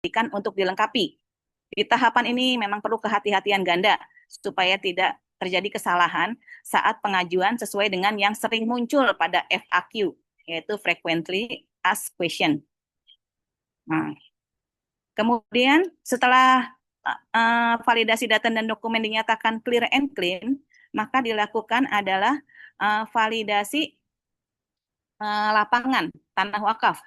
diberikan untuk dilengkapi. Di tahapan ini memang perlu kehati-hatian ganda supaya tidak terjadi kesalahan saat pengajuan sesuai dengan yang sering muncul pada FAQ, yaitu Frequently Asked Question. Nah, kemudian setelah validasi data dan dokumen dinyatakan clear and clean, maka dilakukan adalah validasi lapangan tanah wakaf,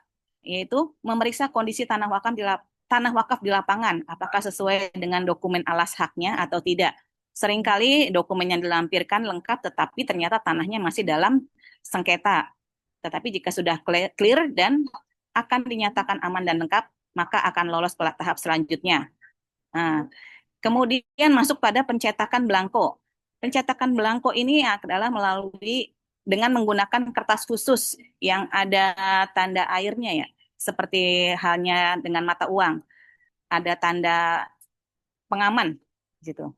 yaitu memeriksa kondisi tanah wakaf di lapangan, apakah sesuai dengan dokumen alas haknya atau tidak. Seringkali dokumen yang dilampirkan lengkap, tetapi ternyata tanahnya masih dalam sengketa. Tetapi jika sudah clear dan akan dinyatakan aman dan lengkap, maka akan lolos ke tahap selanjutnya. Nah, kemudian masuk pada pencetakan belangko. Pencetakan belangko ini adalah melalui dengan menggunakan kertas khusus yang ada tanda airnya ya, seperti halnya dengan mata uang, ada tanda pengaman gitu.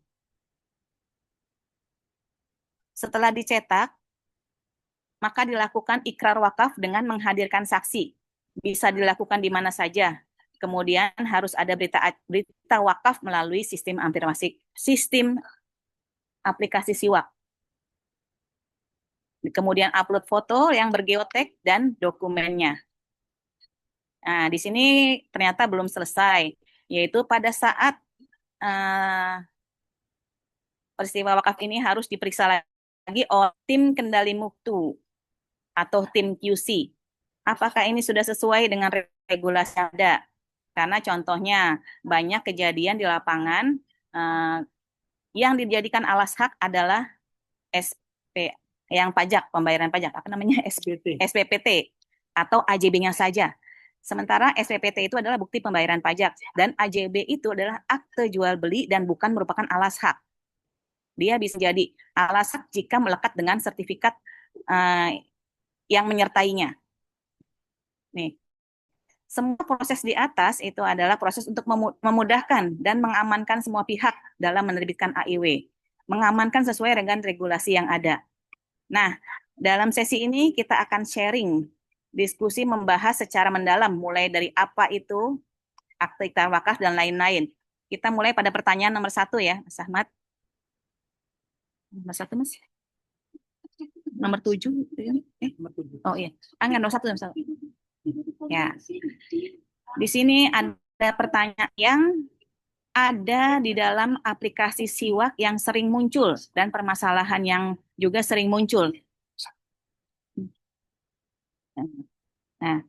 Setelah dicetak, maka dilakukan ikrar wakaf dengan menghadirkan saksi. Bisa dilakukan di mana saja. Kemudian harus ada berita wakaf melalui sistem aplikasi Siwak. Kemudian upload foto yang bergeotek dan dokumennya. Nah, di sini ternyata belum selesai, yaitu pada saat peristiwa wakaf ini harus diperiksa lagi oleh tim kendali mutu atau tim QC. Apakah ini sudah sesuai dengan regulasi yang ada? Karena contohnya banyak kejadian di lapangan yang dijadikan alas hak adalah SP yang pajak, pembayaran pajak, apa namanya? SPPT atau AJB-nya saja. Sementara SPPT itu adalah bukti pembayaran pajak dan AJB itu adalah akte jual beli dan bukan merupakan alas hak. Dia bisa jadi alas hak jika melekat dengan sertifikat yang menyertainya. Nih, semua proses di atas itu adalah proses untuk memudahkan dan mengamankan semua pihak dalam menerbitkan AIW, mengamankan sesuai dengan regulasi yang ada. Nah, dalam sesi ini kita akan sharing, diskusi membahas secara mendalam, mulai dari apa itu akte ikrar wakaf dan lain-lain. Kita mulai pada pertanyaan nomor 1 ya, Mas Ahmad. Nomor 1, Mas. Nomor 7. Oh iya, enggak, nomor 1. Ya, di sini ada pertanyaan yang ada di dalam aplikasi Siwak yang sering muncul dan permasalahan yang juga sering muncul. Nah,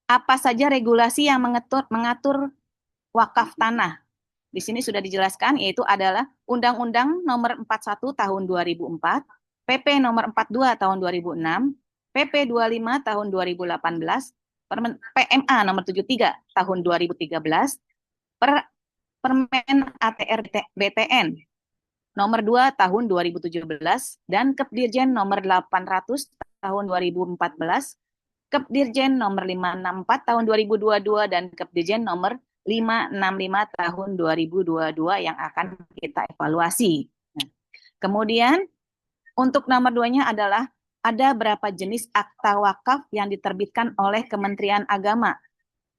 apa saja regulasi yang mengatur wakaf tanah? Di sini sudah dijelaskan, yaitu adalah Undang-Undang Nomor 41 Tahun 2004, PP Nomor 42 Tahun 2006, PP 25 Tahun 2018, PMA Nomor 73 Tahun 2013, Permen ATR BTN Nomor 2 Tahun 2017, dan Kepdirjen Nomor 800 Tahun 2014, Kepdirjen Nomor 564 Tahun 2022, dan Kepdirjen Nomor 565 Tahun 2022 yang akan kita evaluasi. Nah, kemudian untuk nomor 2-nya adalah ada berapa jenis akta wakaf yang diterbitkan oleh Kementerian Agama.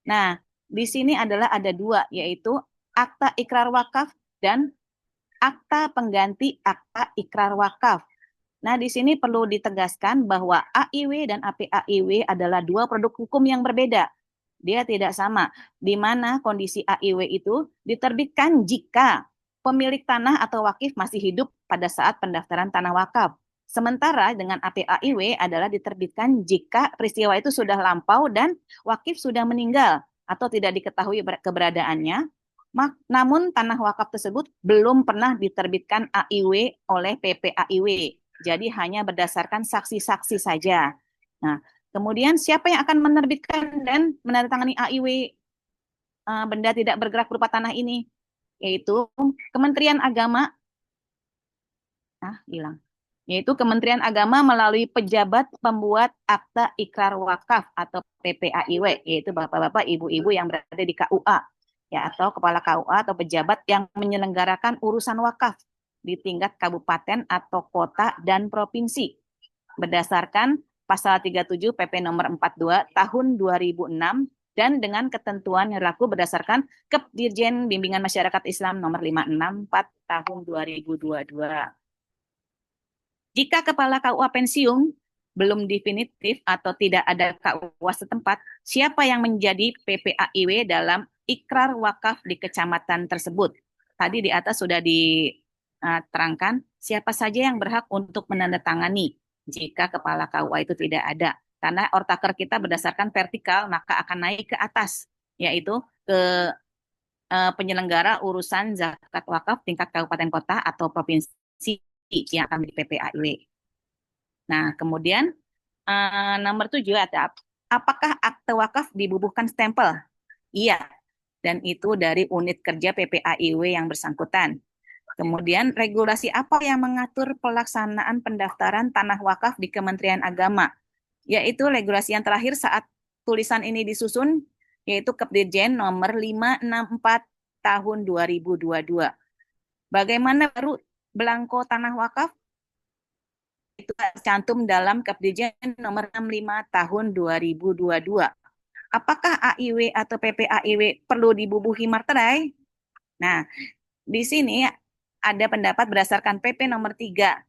Nah, di sini adalah ada 2, yaitu akta ikrar wakaf dan akta pengganti akta ikrar wakaf. Nah, di sini perlu ditegaskan bahwa AIW dan APAIW adalah 2 produk hukum yang berbeda. Dia tidak sama, di mana kondisi AIW itu diterbitkan jika pemilik tanah atau wakif masih hidup pada saat pendaftaran tanah wakaf. Sementara dengan APAIW adalah diterbitkan jika peristiwa itu sudah lampau dan wakif sudah meninggal atau tidak diketahui keberadaannya, namun tanah wakaf tersebut belum pernah diterbitkan AIW oleh PPAIW. Jadi hanya berdasarkan saksi-saksi saja. Nah, kemudian siapa yang akan menerbitkan dan menandatangani AIW benda tidak bergerak berupa tanah ini? Yaitu Kementerian Agama. Hilang. Yaitu Kementerian Agama melalui pejabat pembuat akta ikrar wakaf atau PPAIW, yaitu bapak-bapak, ibu-ibu yang berada di KUA, ya, atau kepala KUA atau pejabat yang menyelenggarakan urusan wakaf di tingkat kabupaten atau kota dan provinsi berdasarkan pasal 37 PP nomor 42 tahun 2006 dan dengan ketentuan yang berlaku berdasarkan Kepdirjen Bimbingan Masyarakat Islam nomor 564 tahun 2022. Jika kepala KUA pensiun belum definitif atau tidak ada KUA setempat, siapa yang menjadi PPAIW dalam ikrar wakaf di kecamatan tersebut? Tadi di atas sudah diterangkan siapa saja yang berhak untuk menandatangani jika kepala KUA itu tidak ada. Karena ortaker kita berdasarkan vertikal, maka akan naik ke atas, yaitu ke penyelenggara urusan zakat wakaf tingkat kabupaten kota atau provinsi yang akan di PPAIW. Nah, kemudian nomor 7 ada apakah akte wakaf dibubuhkan stempel? Iya, dan itu dari unit kerja PPAIW yang bersangkutan. Kemudian regulasi apa yang mengatur pelaksanaan pendaftaran tanah wakaf di Kementerian Agama? Yaitu regulasi yang terakhir saat tulisan ini disusun, yaitu Kepdirjen nomor 564 tahun 2022. Bagaimana baru belangko tanah wakaf? Itu tercantum dalam Kepdirjen nomor 65 tahun 2022. Apakah AIW atau PPAIW perlu dibubuhi materai? Nah, di sini ada pendapat berdasarkan PP nomor 3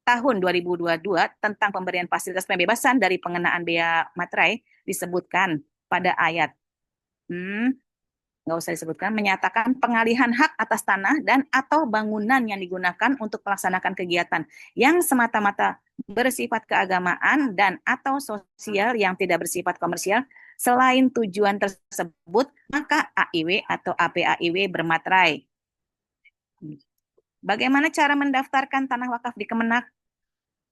tahun 2022 tentang pemberian fasilitas pembebasan dari pengenaan biaya materai disebutkan pada ayat nggak usah disebutkan, menyatakan pengalihan hak atas tanah dan atau bangunan yang digunakan untuk melaksanakan kegiatan yang semata-mata bersifat keagamaan dan atau sosial yang tidak bersifat komersial selain tujuan tersebut, maka AIW atau APAIW bermaterai. Bagaimana cara mendaftarkan tanah wakaf di Kemenak?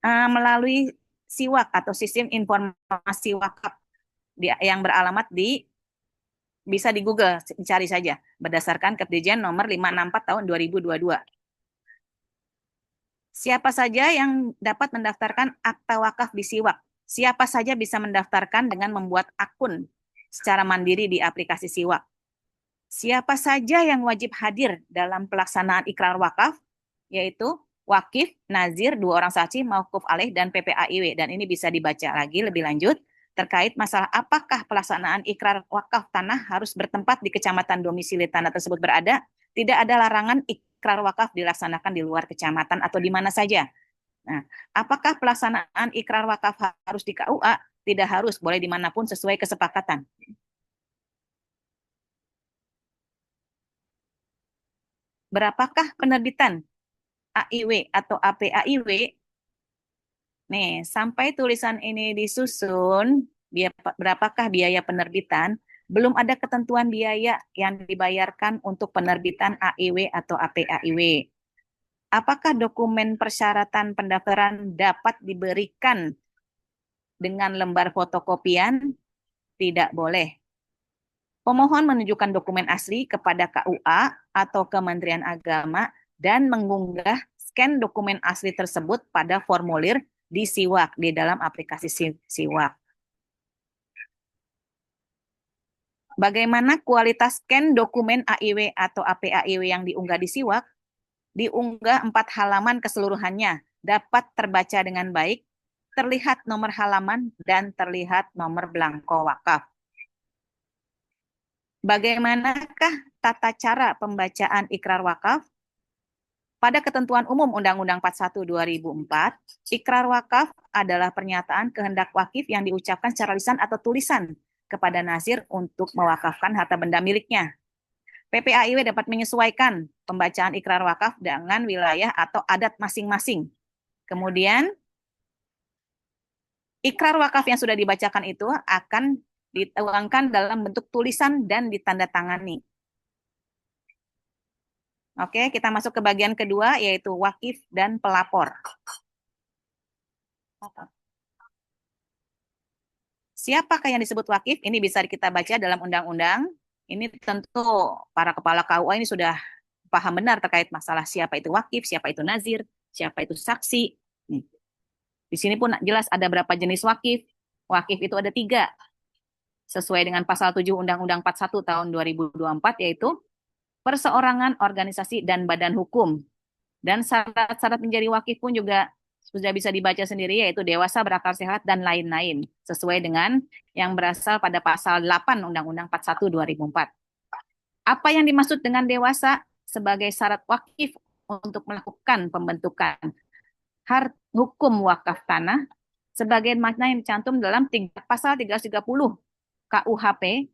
Melalui SIWAK atau Sistem Informasi Wakaf yang beralamat bisa di Google, cari saja berdasarkan Kepdirjen nomor 564 tahun 2022. Siapa saja yang dapat mendaftarkan akta wakaf di SIWAK? Siapa saja bisa mendaftarkan dengan membuat akun secara mandiri di aplikasi SIWAK. Siapa saja yang wajib hadir dalam pelaksanaan ikrar wakaf, yaitu wakif, nazir, 2 orang saksi, mauquf alaih, dan PPAIW. Dan ini bisa dibaca lagi lebih lanjut terkait masalah apakah pelaksanaan ikrar wakaf tanah harus bertempat di kecamatan domisili tanah tersebut berada. Tidak ada larangan ikrar wakaf dilaksanakan di luar kecamatan atau di mana saja. Nah, apakah pelaksanaan ikrar wakaf harus di KUA? Tidak harus, boleh dimanapun sesuai kesepakatan. Berapakah penerbitan AIW atau APAIW? Nih, sampai tulisan ini disusun, berapakah biaya penerbitan? Belum ada ketentuan biaya yang dibayarkan untuk penerbitan AIW atau APAIW. Apakah dokumen persyaratan pendaftaran dapat diberikan dengan lembar fotokopian? Tidak boleh. Pemohon menunjukkan dokumen asli kepada KUA atau Kementerian Agama dan mengunggah scan dokumen asli tersebut pada formulir di SIWAK, di dalam aplikasi SIWAK. Bagaimana kualitas scan dokumen AIW atau APAIW yang diunggah di SIWAK? Diunggah 4 halaman keseluruhannya, dapat terbaca dengan baik, terlihat nomor halaman, dan terlihat nomor belangko wakaf. Bagaimanakah tata cara pembacaan ikrar wakaf? Pada ketentuan umum Undang-Undang 41 2004, ikrar wakaf adalah pernyataan kehendak wakif yang diucapkan secara lisan atau tulisan kepada nazir untuk mewakafkan harta benda miliknya. PPAIW dapat menyesuaikan pembacaan ikrar wakaf dengan wilayah atau adat masing-masing. Kemudian, ikrar wakaf yang sudah dibacakan itu akan dituangkan dalam bentuk tulisan dan ditandatangani. Oke, kita masuk ke bagian kedua, yaitu wakif dan pelapor. Siapakah yang disebut wakif? Ini bisa kita baca dalam undang-undang. Ini tentu para kepala KUA ini sudah paham benar terkait masalah siapa itu wakif, siapa itu nazir, siapa itu saksi. Nih. Di sini pun jelas ada berapa jenis wakif. Wakif itu ada 3. Sesuai dengan pasal 7 Undang-Undang 41 tahun 2024, yaitu perseorangan, organisasi, dan badan hukum. Dan syarat-syarat menjadi wakif pun juga sudah bisa dibaca sendiri, yaitu dewasa berakal sehat dan lain-lain, sesuai dengan yang berasal pada pasal 8 Undang-Undang 41 2004. Apa yang dimaksud dengan dewasa sebagai syarat wakif untuk melakukan pembentukan hukum wakaf tanah sebagai makna yang dicantum dalam pasal 330 KUHP.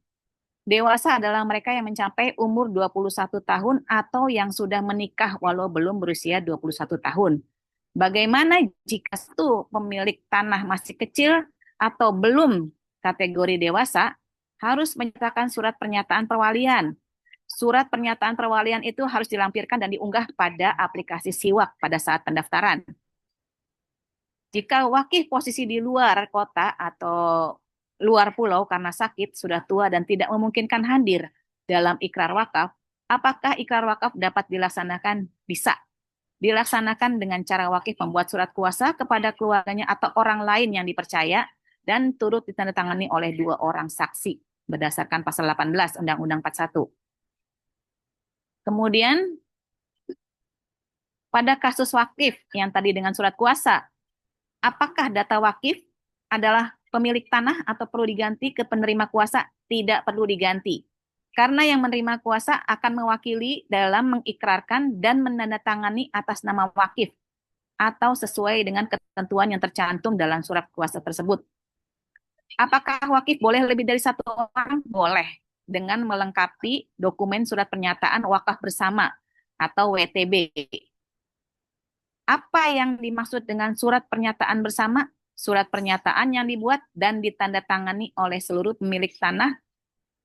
Dewasa adalah mereka yang mencapai umur 21 tahun atau yang sudah menikah walau belum berusia 21 tahun. Bagaimana jika satu pemilik tanah masih kecil atau belum kategori dewasa, harus menyertakan surat pernyataan perwalian. Surat pernyataan perwalian itu harus dilampirkan dan diunggah pada aplikasi Siwak pada saat pendaftaran. Jika wakif posisi di luar kota atau luar pulau karena sakit, sudah tua dan tidak memungkinkan hadir dalam ikrar wakaf, apakah ikrar wakaf dapat dilaksanakan? Bisa. Dilaksanakan dengan cara wakif membuat surat kuasa kepada keluarganya atau orang lain yang dipercaya dan turut ditandatangani oleh 2 orang saksi berdasarkan pasal 18 Undang-Undang 41. Kemudian pada kasus wakif yang tadi dengan surat kuasa, apakah data wakif adalah pemilik tanah atau perlu diganti ke penerima kuasa? Tidak perlu diganti. Karena yang menerima kuasa akan mewakili dalam mengikrarkan dan menandatangani atas nama wakif atau sesuai dengan ketentuan yang tercantum dalam surat kuasa tersebut. Apakah wakif boleh lebih dari 1 orang? Boleh. Dengan melengkapi dokumen surat pernyataan wakaf bersama atau WTB. Apa yang dimaksud dengan surat pernyataan bersama? Surat pernyataan yang dibuat dan ditandatangani oleh seluruh pemilik tanah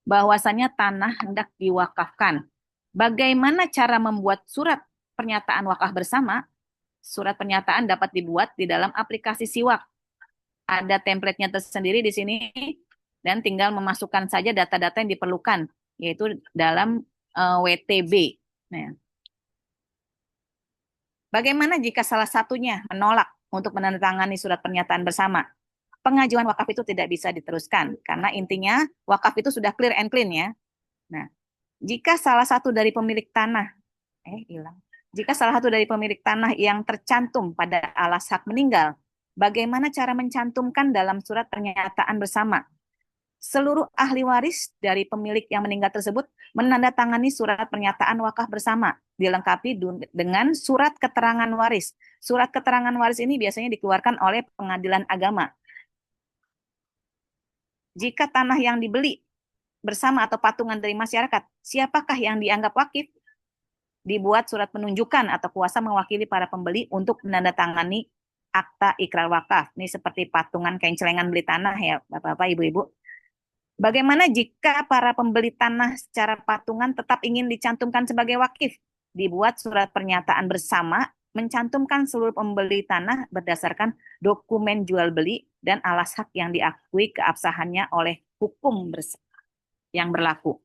bahwasanya tanah hendak diwakafkan. Bagaimana cara membuat surat pernyataan wakaf bersama? Surat pernyataan dapat dibuat di dalam aplikasi Siwak. Ada template-nya tersendiri di sini dan tinggal memasukkan saja data-data yang diperlukan, yaitu dalam WTB. Nah, bagaimana jika salah satunya menolak untuk menandatangani surat pernyataan bersama? Pengajuan wakaf itu tidak bisa diteruskan karena intinya wakaf itu sudah clear and clean ya. Nah, jika salah satu dari pemilik tanah hilang. Jika salah satu dari pemilik tanah yang tercantum pada alas hak meninggal, bagaimana cara mencantumkan dalam surat pernyataan bersama? Seluruh ahli waris dari pemilik yang meninggal tersebut menandatangani surat pernyataan wakaf bersama, dilengkapi dengan surat keterangan waris. Surat keterangan waris ini biasanya dikeluarkan oleh pengadilan agama. Jika tanah yang dibeli bersama atau patungan dari masyarakat, siapakah yang dianggap wakif? Dibuat surat penunjukan atau kuasa mewakili para pembeli untuk menandatangani akta ikrar wakaf. Ini seperti patungan kain celengan beli tanah ya, Bapak-bapak, Ibu-ibu. Bagaimana jika para pembeli tanah secara patungan tetap ingin dicantumkan sebagai wakif? Dibuat surat pernyataan bersama, mencantumkan seluruh pembeli tanah berdasarkan dokumen jual beli dan alas hak yang diakui keabsahannya oleh hukum yang berlaku.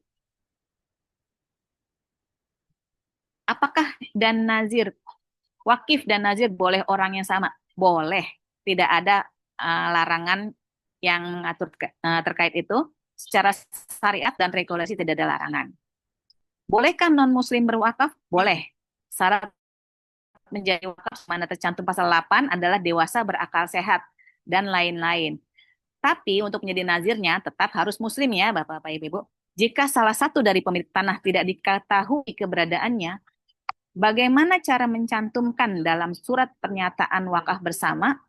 Apakah dan nazir, wakif dan nazir boleh orang yang sama? Boleh. Tidak ada larangan yang mengatur terkait itu. Secara syariat dan regulasi tidak ada larangan. Bolehkah non-muslim berwakaf? Boleh. Syarat menjadi wakaf mana tercantum pasal 8 adalah dewasa berakal sehat dan lain-lain. Tapi untuk menjadi nazirnya tetap harus muslim ya Bapak-bapak Ibu. Jika salah satu dari pemilik tanah tidak diketahui keberadaannya, bagaimana cara mencantumkan dalam surat pernyataan wakaf bersama?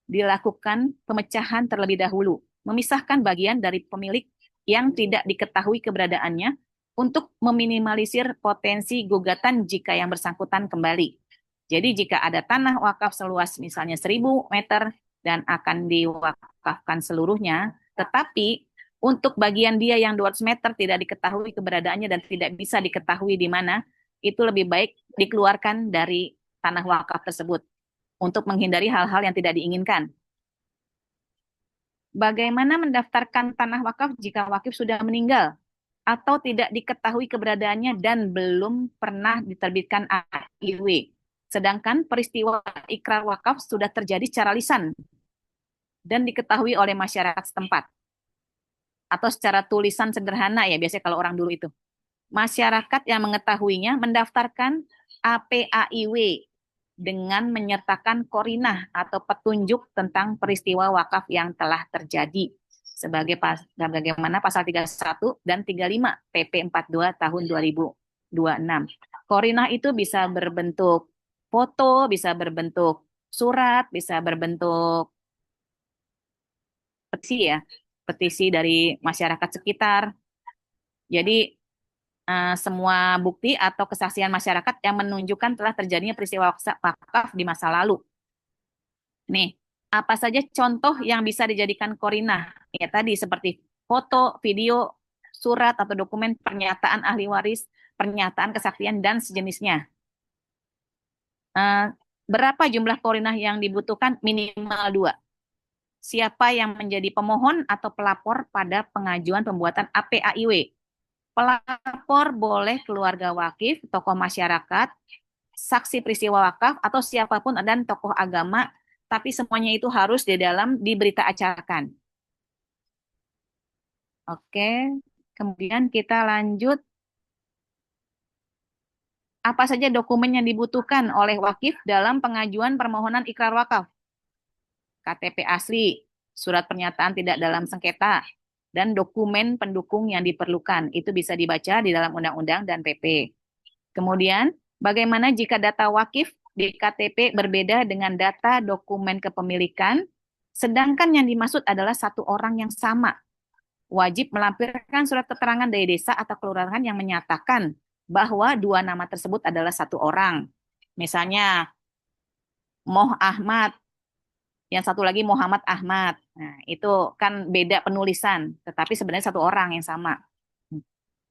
Dilakukan pemecahan terlebih dahulu, memisahkan bagian dari pemilik yang tidak diketahui keberadaannya untuk meminimalisir potensi gugatan jika yang bersangkutan kembali. Jadi jika ada tanah wakaf seluas misalnya 1.000 meter dan akan diwakafkan seluruhnya, tetapi untuk bagian dia yang 200 meter tidak diketahui keberadaannya dan tidak bisa diketahui di mana, itu lebih baik dikeluarkan dari tanah wakaf tersebut untuk menghindari hal-hal yang tidak diinginkan. Bagaimana mendaftarkan tanah wakaf jika wakif sudah meninggal atau tidak diketahui keberadaannya dan belum pernah diterbitkan AIW? Sedangkan peristiwa ikrar wakaf sudah terjadi secara lisan dan diketahui oleh masyarakat setempat. Atau secara tulisan sederhana ya, biasanya kalau orang dulu itu. Masyarakat yang mengetahuinya mendaftarkan APAIW dengan menyertakan korinah atau petunjuk tentang peristiwa wakaf yang telah terjadi bagaimana pasal 31 dan 35 PP 42 tahun 2026. Korinah itu bisa berbentuk foto, bisa berbentuk surat, bisa berbentuk petisi ya, petisi dari masyarakat sekitar. Jadi semua bukti atau kesaksian masyarakat yang menunjukkan telah terjadinya peristiwa wakaf di masa lalu. Nih, apa saja contoh yang bisa dijadikan korinah? Ya tadi seperti foto, video, surat atau dokumen pernyataan ahli waris, pernyataan kesaksian dan sejenisnya. Eh, Berapa jumlah korinah yang dibutuhkan? Minimal 2. Siapa yang menjadi pemohon atau pelapor pada pengajuan pembuatan APAIW? Pelapor boleh keluarga wakif, tokoh masyarakat, saksi peristiwa wakaf, atau siapapun dan tokoh agama, tapi semuanya itu harus di dalam diberita acarakan. Oke, kemudian kita lanjut. Apa saja dokumen yang dibutuhkan oleh wakif dalam pengajuan permohonan ikrar wakaf? KTP asli, surat pernyataan tidak dalam sengketa, dan dokumen pendukung yang diperlukan. Itu bisa dibaca di dalam undang-undang dan PP. Kemudian, bagaimana jika data wakif di KTP berbeda dengan data dokumen kepemilikan, sedangkan yang dimaksud adalah satu orang yang sama? Wajib melampirkan surat keterangan dari desa atau kelurahan yang menyatakan bahwa dua nama tersebut adalah satu orang. Misalnya, Moh Ahmad, yang satu lagi Muhammad Ahmad. Nah, itu kan beda penulisan, tetapi sebenarnya satu orang yang sama.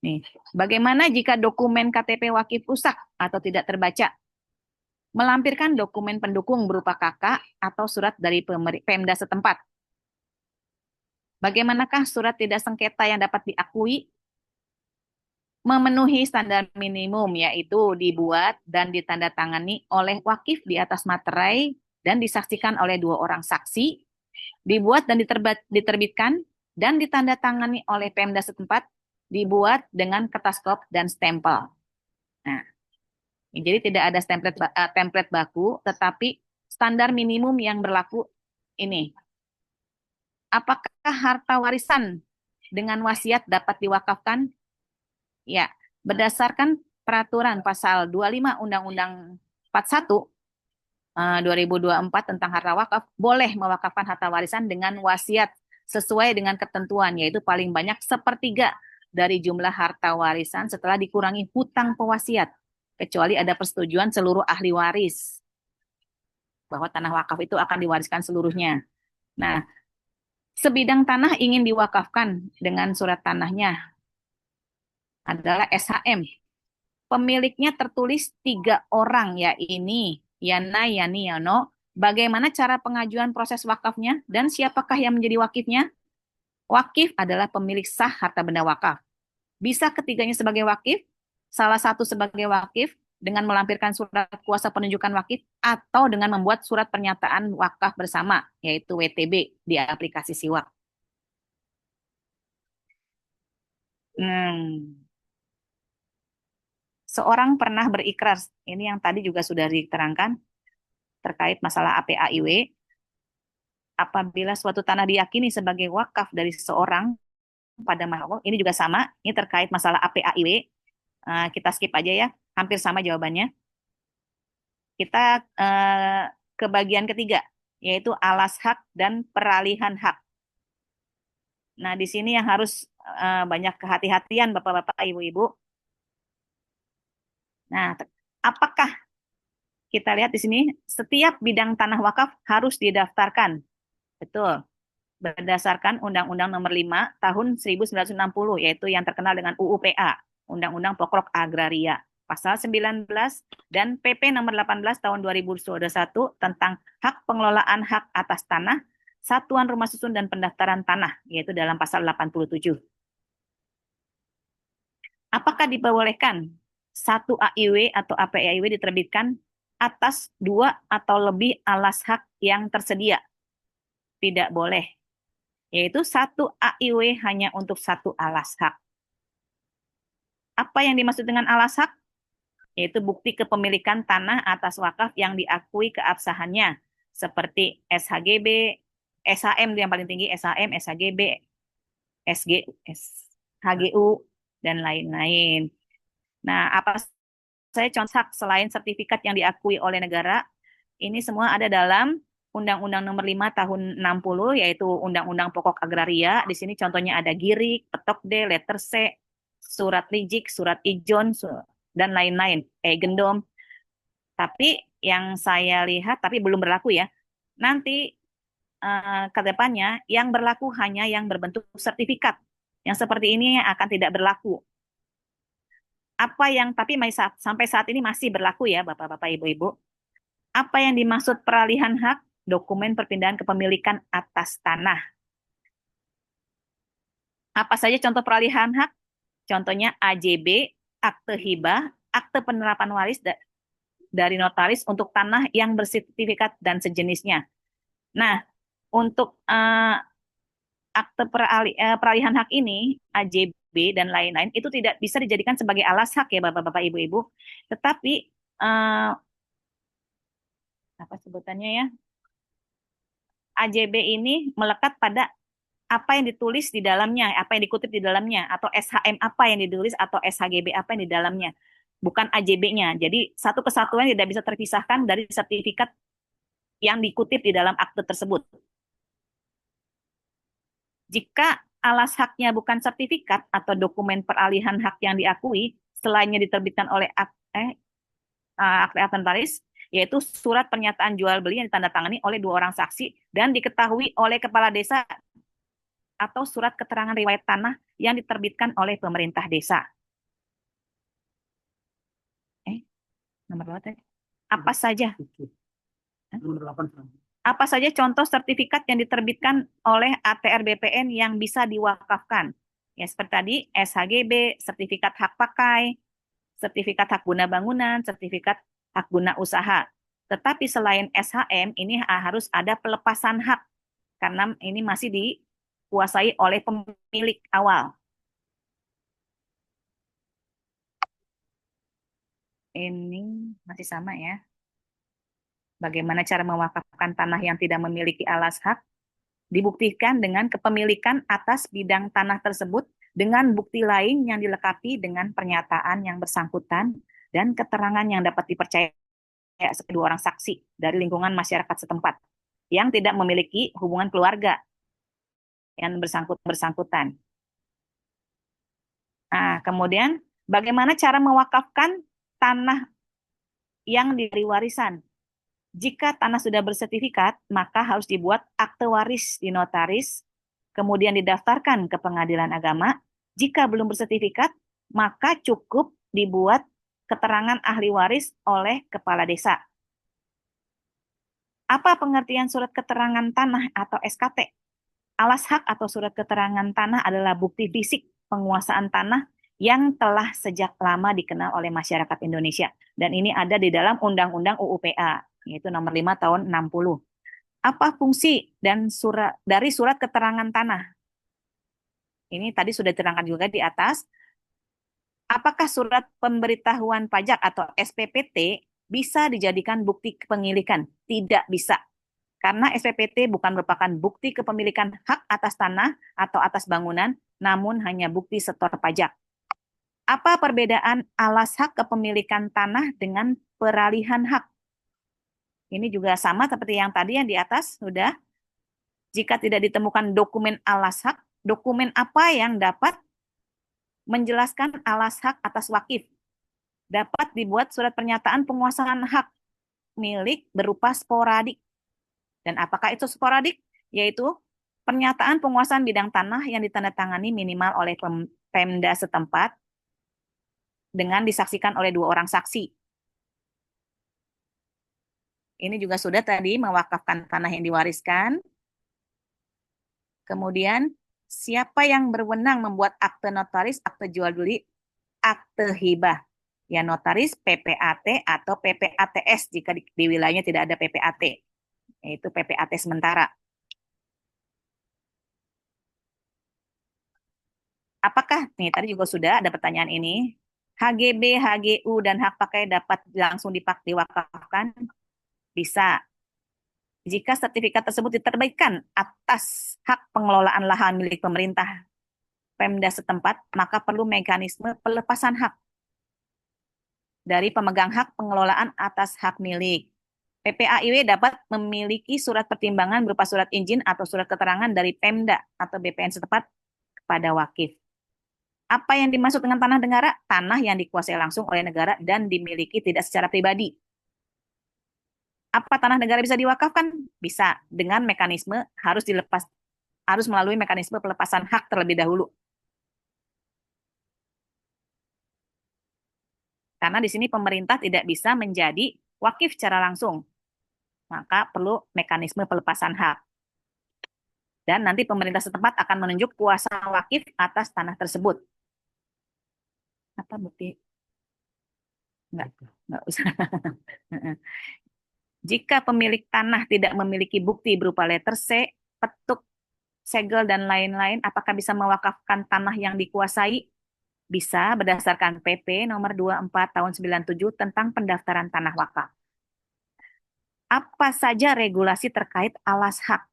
Nih, bagaimana jika dokumen KTP wakif rusak atau tidak terbaca? Melampirkan dokumen pendukung berupa KK atau surat dari Pemda setempat. Bagaimanakah surat tidak sengketa yang dapat diakui? Memenuhi standar minimum, yaitu dibuat dan ditandatangani oleh wakif di atas materai dan disaksikan oleh 2 orang saksi, dibuat dan diterbitkan dan ditandatangani oleh Pemda setempat, dibuat dengan kertas kop dan stempel. Nah, jadi tidak ada template baku, tetapi standar minimum yang berlaku ini. Apakah harta warisan dengan wasiat dapat diwakafkan? Ya, berdasarkan peraturan pasal 25 Undang-Undang 41 2024 tentang harta wakaf, boleh mewakafkan harta warisan dengan wasiat sesuai dengan ketentuan, yaitu paling banyak sepertiga dari jumlah harta warisan setelah dikurangi hutang pewasiat, kecuali ada persetujuan seluruh ahli waris bahwa tanah wakaf itu akan diwariskan seluruhnya. Nah, sebidang tanah ingin diwakafkan dengan surat tanahnya adalah SHM. Pemiliknya tertulis 3 orang, ya ini Yana, Yani, Yano. Bagaimana cara pengajuan proses wakafnya dan siapakah yang menjadi wakifnya? Wakif adalah pemilik sah harta benda wakaf. Bisa ketiganya sebagai wakif, salah satu sebagai wakif dengan melampirkan surat kuasa penunjukan wakif atau dengan membuat surat pernyataan wakaf bersama, yaitu WTB di aplikasi Siwak. Seorang pernah berikrar, ini yang tadi juga sudah diterangkan terkait masalah APAIW. Apabila suatu tanah diyakini sebagai wakaf dari seseorang pada makhluk, ini juga sama, ini terkait masalah APAIW. Kita skip aja ya, hampir sama jawabannya. Kita ke bagian ketiga, yaitu alas hak dan peralihan hak. Nah, di sini yang harus banyak kehati-hatian Bapak-bapak, Ibu-ibu. Nah, apakah kita lihat di sini, setiap bidang tanah wakaf harus didaftarkan. Betul. Berdasarkan Undang-Undang Nomor 5 Tahun 1960, yaitu yang terkenal dengan UUPA, Undang-Undang Pokok Agraria. Pasal 19 dan PP Nomor 18 Tahun 2021 tentang hak pengelolaan hak atas tanah, satuan rumah susun dan pendaftaran tanah, yaitu dalam pasal 87. Apakah diperbolehkan satu AIW atau APAIW diterbitkan atas 2 atau lebih alas hak yang tersedia? Tidak boleh, yaitu satu AIW hanya untuk satu alas hak. Apa yang dimaksud dengan alas hak? yaitu bukti kepemilikan tanah atas wakaf yang diakui keabsahannya, seperti SHGB, SHM yang paling tinggi, SHM, SHGB, SG, SHGU, dan lain-lain. Nah, apa saya contoh selain sertifikat yang diakui oleh negara, ini semua ada dalam Undang-Undang Nomor 5 Tahun 60, yaitu Undang-Undang Pokok Agraria. Di sini contohnya ada GIRIK, Petok D, Letter C, Surat Lijik, Surat Ijon, dan lain-lain. Gendom. Tapi yang saya lihat, tapi belum berlaku ya. Nanti ke depannya yang berlaku hanya yang berbentuk sertifikat. Yang seperti ini akan tidak berlaku. Apa yang tapi sampai saat ini masih berlaku ya Bapak-bapak Ibu-ibu. Apa yang dimaksud peralihan hak? Dokumen perpindahan kepemilikan atas tanah. Apa saja contoh peralihan hak? Contohnya AJB, akte hibah, akte penerapan waris dari notaris untuk tanah yang bersertifikat dan sejenisnya. Nah, untuk akte peralihan hak ini, AJB dan lain-lain, itu tidak bisa dijadikan sebagai alas hak ya Bapak-bapak Ibu-ibu. Tetapi apa sebutannya ya? AJB ini melekat pada apa yang ditulis di dalamnya, apa yang dikutip di dalamnya, atau SHM apa yang ditulis, atau SHGB apa yang di dalamnya, bukan AJB-nya. Jadi satu kesatuan tidak bisa terpisahkan dari sertifikat yang dikutip di dalam akte tersebut. Jika alas haknya bukan sertifikat atau dokumen peralihan hak yang diakui, selainnya diterbitkan oleh akte notaris, yaitu surat pernyataan jual beli yang ditandatangani oleh dua orang saksi dan diketahui oleh kepala desa atau surat keterangan riwayat tanah yang diterbitkan oleh pemerintah desa. Nomor berapa tadi? Apa saja? Apa saja contoh sertifikat yang diterbitkan oleh ATR BPN yang bisa diwakafkan? Ya, seperti tadi, SHGB, sertifikat hak pakai, sertifikat hak guna bangunan, sertifikat hak guna usaha. Tetapi selain SHM, ini harus ada pelepasan hak, karena ini masih dikuasai oleh pemilik awal. Ini masih sama ya. Bagaimana cara mewakafkan tanah yang tidak memiliki alas hak? Dibuktikan dengan kepemilikan atas bidang tanah tersebut dengan bukti lain yang dilengkapi dengan pernyataan yang bersangkutan dan keterangan yang dapat dipercaya kedua orang saksi dari lingkungan masyarakat setempat yang tidak memiliki hubungan keluarga yang bersangkutan. Nah, kemudian bagaimana cara mewakafkan tanah yang diberi warisan? Jika tanah sudah bersertifikat, maka harus dibuat akte waris di notaris, kemudian didaftarkan ke pengadilan agama. Jika belum bersertifikat, maka cukup dibuat keterangan ahli waris oleh kepala desa. Apa pengertian surat keterangan tanah atau SKT? Alas hak atau surat keterangan tanah adalah bukti fisik penguasaan tanah yang telah sejak lama dikenal oleh masyarakat Indonesia. Dan ini ada di dalam Undang-Undang UUPA, yaitu nomor 5 tahun 60. Apa fungsi dan dari surat keterangan tanah? Ini tadi sudah diterangkan juga di atas. Apakah surat pemberitahuan pajak atau SPPT bisa dijadikan bukti kepemilikan? Tidak bisa. Karena SPPT bukan merupakan bukti kepemilikan hak atas tanah atau atas bangunan, namun hanya bukti setor pajak. Apa perbedaan alas hak kepemilikan tanah dengan peralihan hak? Ini juga sama seperti yang tadi yang di atas sudah. Jika tidak ditemukan dokumen alas hak, dokumen apa yang dapat menjelaskan alas hak atas wakif? Dapat dibuat surat pernyataan penguasaan hak milik berupa sporadik. Dan apakah itu sporadik? Yaitu pernyataan penguasaan bidang tanah yang ditandatangani minimal oleh Pemda setempat dengan disaksikan oleh dua orang saksi. Ini juga sudah tadi mewakafkan tanah yang diwariskan. Kemudian, siapa yang berwenang membuat akte notaris, akte jual beli, akte hibah? Ya, notaris, PPAT atau PPATS jika di wilayahnya tidak ada PPAT, yaitu PPAT sementara. Apakah, nih tadi juga sudah ada pertanyaan ini, HGB, HGU, dan hak pakai dapat langsung diwakafkan? Bisa. Jika sertifikat tersebut diterbitkan atas hak pengelolaan lahan milik pemerintah Pemda setempat, maka perlu mekanisme pelepasan hak dari pemegang hak pengelolaan atas hak milik. PPAIW dapat memiliki surat pertimbangan berupa surat izin atau surat keterangan dari Pemda atau BPN setempat kepada wakif. Apa yang dimaksud dengan tanah negara? Tanah yang dikuasai langsung oleh negara dan dimiliki tidak secara pribadi. Apa tanah negara bisa diwakafkan? Bisa, dengan mekanisme harus melalui mekanisme pelepasan hak terlebih dahulu. Karena di sini pemerintah tidak bisa menjadi wakif secara langsung. Maka perlu mekanisme pelepasan hak. Dan nanti pemerintah setempat akan menunjuk kuasa wakif atas tanah tersebut. Apa bukti? Enggak usah. Jika pemilik tanah tidak memiliki bukti berupa letter C, petuk, segel, dan lain-lain, apakah bisa mewakafkan tanah yang dikuasai? Bisa berdasarkan PP nomor 24 tahun 97 tentang pendaftaran tanah wakaf. Apa saja regulasi terkait alas hak?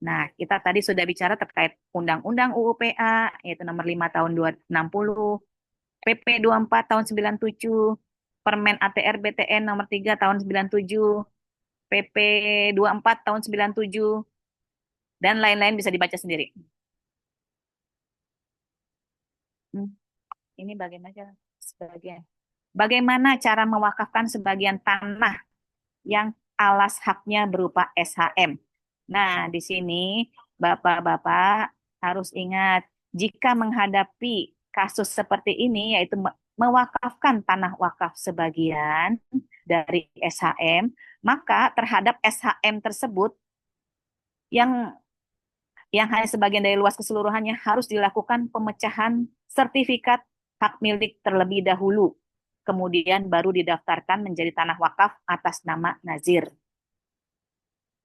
Nah, kita tadi sudah bicara terkait Undang-Undang UU-PA, yaitu nomor 5 tahun 260, PP 24 tahun 97, Permen ATR BTN nomor 3 tahun 97, PP 24 tahun 97, dan lain-lain bisa dibaca sendiri. Hmm, ini bagaimana sebagian. Bagaimana cara mewakafkan sebagian tanah yang alas haknya berupa SHM? Nah, di sini Bapak-bapak harus ingat, jika menghadapi kasus seperti ini, yaitu mewakafkan tanah wakaf sebagian dari SHM, maka terhadap SHM tersebut yang hanya sebagian dari luas keseluruhannya harus dilakukan pemecahan sertifikat hak milik terlebih dahulu. Kemudian baru didaftarkan menjadi tanah wakaf atas nama nazir.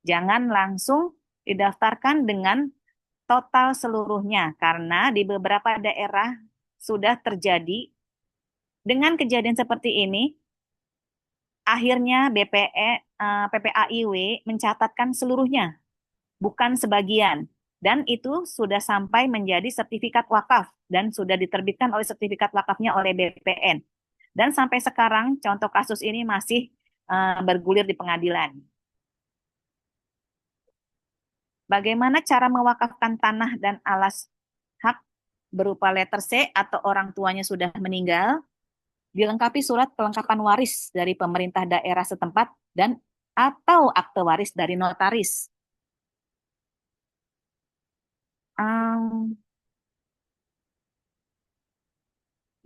Jangan langsung didaftarkan dengan total seluruhnya, karena di beberapa daerah sudah terjadi dengan kejadian seperti ini, akhirnya PPAIW mencatatkan seluruhnya, bukan sebagian. Dan itu sudah sampai menjadi sertifikat wakaf dan sudah diterbitkan oleh sertifikat wakafnya oleh BPN. Dan sampai sekarang contoh kasus ini masih bergulir di pengadilan. Bagaimana cara mewakafkan tanah dan alas hak berupa letter C atau orang tuanya sudah meninggal? Dilengkapi surat kelengkapan waris dari pemerintah daerah setempat dan atau akte waris dari notaris.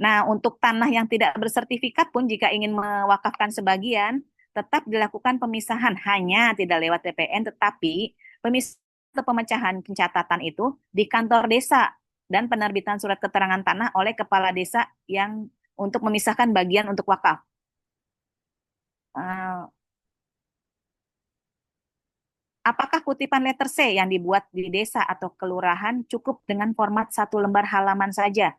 Nah, untuk tanah yang tidak bersertifikat pun jika ingin mewakafkan sebagian, tetap dilakukan pemisahan, hanya tidak lewat TPN, tetapi pemisahan atau pemecahan pencatatan itu di kantor desa dan penerbitan surat keterangan tanah oleh kepala desa yang untuk memisahkan bagian untuk wakaf. Eh, Apakah kutipan letter C yang dibuat di desa atau kelurahan cukup dengan format satu lembar halaman saja?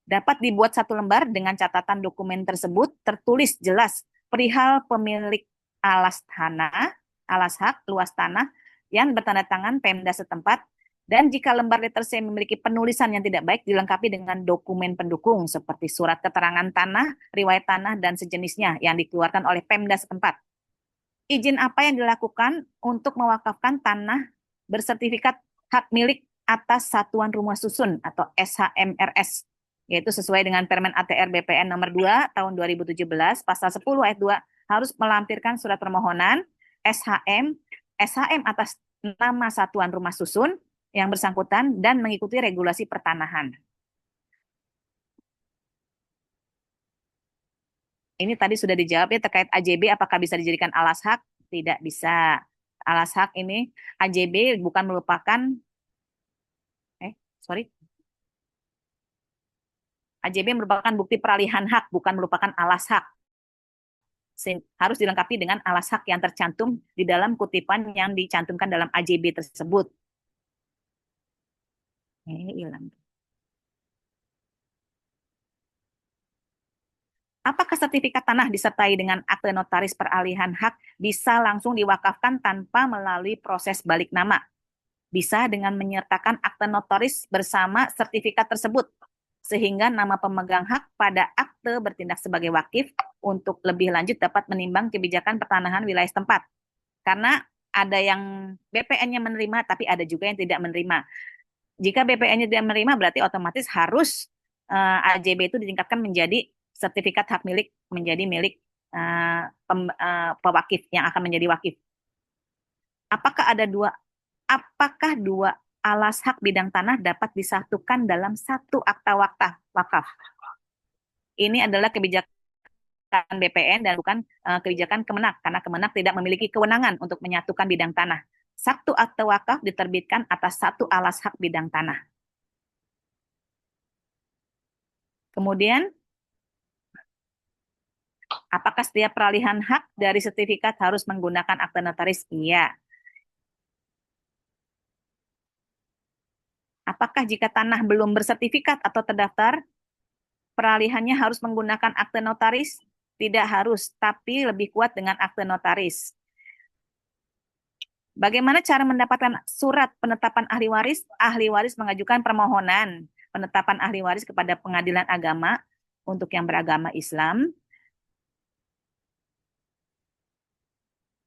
Dapat dibuat satu lembar dengan catatan dokumen tersebut tertulis jelas perihal pemilik alas tanah, alas hak, luas tanah yang bertanda tangan Pemda setempat, dan jika lembar letter C memiliki penulisan yang tidak baik dilengkapi dengan dokumen pendukung seperti surat keterangan tanah, riwayat tanah, dan sejenisnya yang dikeluarkan oleh Pemda setempat. Izin apa yang dilakukan untuk mewakafkan tanah bersertifikat hak milik atas Satuan Rumah Susun atau SHMRS, yaitu sesuai dengan Permen ATR BPN nomor 2 tahun 2017 pasal 10 ayat 2 harus melampirkan surat permohonan SHM atas nama Satuan Rumah Susun yang bersangkutan dan mengikuti regulasi pertanahan. Ini tadi sudah dijawab ya terkait AJB apakah bisa dijadikan alas hak? Tidak bisa. Alas hak ini AJB bukan merupakan eh sorry AJB merupakan bukti peralihan hak, bukan merupakan alas hak. Harus dilengkapi dengan alas hak yang tercantum di dalam kutipan yang dicantumkan dalam AJB tersebut. Hilang. Apakah sertifikat tanah disertai dengan akte notaris peralihan hak bisa langsung diwakafkan tanpa melalui proses balik nama? Bisa dengan menyertakan akte notaris bersama sertifikat tersebut, sehingga nama pemegang hak pada akte bertindak sebagai wakif untuk lebih lanjut dapat menimbang kebijakan pertanahan wilayah setempat. Karena ada yang BPN-nya menerima, tapi ada juga yang tidak menerima. Jika BPN-nya tidak menerima, berarti otomatis harus AJB itu ditingkatkan menjadi sertifikat hak milik, menjadi milik pewakif yang akan menjadi wakif. Apakah ada apakah dua alas hak bidang tanah dapat disatukan dalam satu akta wakaf? Ini adalah kebijakan BPN dan bukan kebijakan Kemenak, karena Kemenak tidak memiliki kewenangan untuk menyatukan bidang tanah. Satu akte wakaf diterbitkan atas satu alas hak bidang tanah. Kemudian, apakah setiap peralihan hak dari sertifikat harus menggunakan akte notaris? Iya. Apakah jika tanah belum bersertifikat atau terdaftar, peralihannya harus menggunakan akte notaris? Tidak harus, tapi lebih kuat dengan akte notaris. Bagaimana cara mendapatkan surat penetapan ahli waris? Ahli waris mengajukan permohonan penetapan ahli waris kepada pengadilan agama untuk yang beragama Islam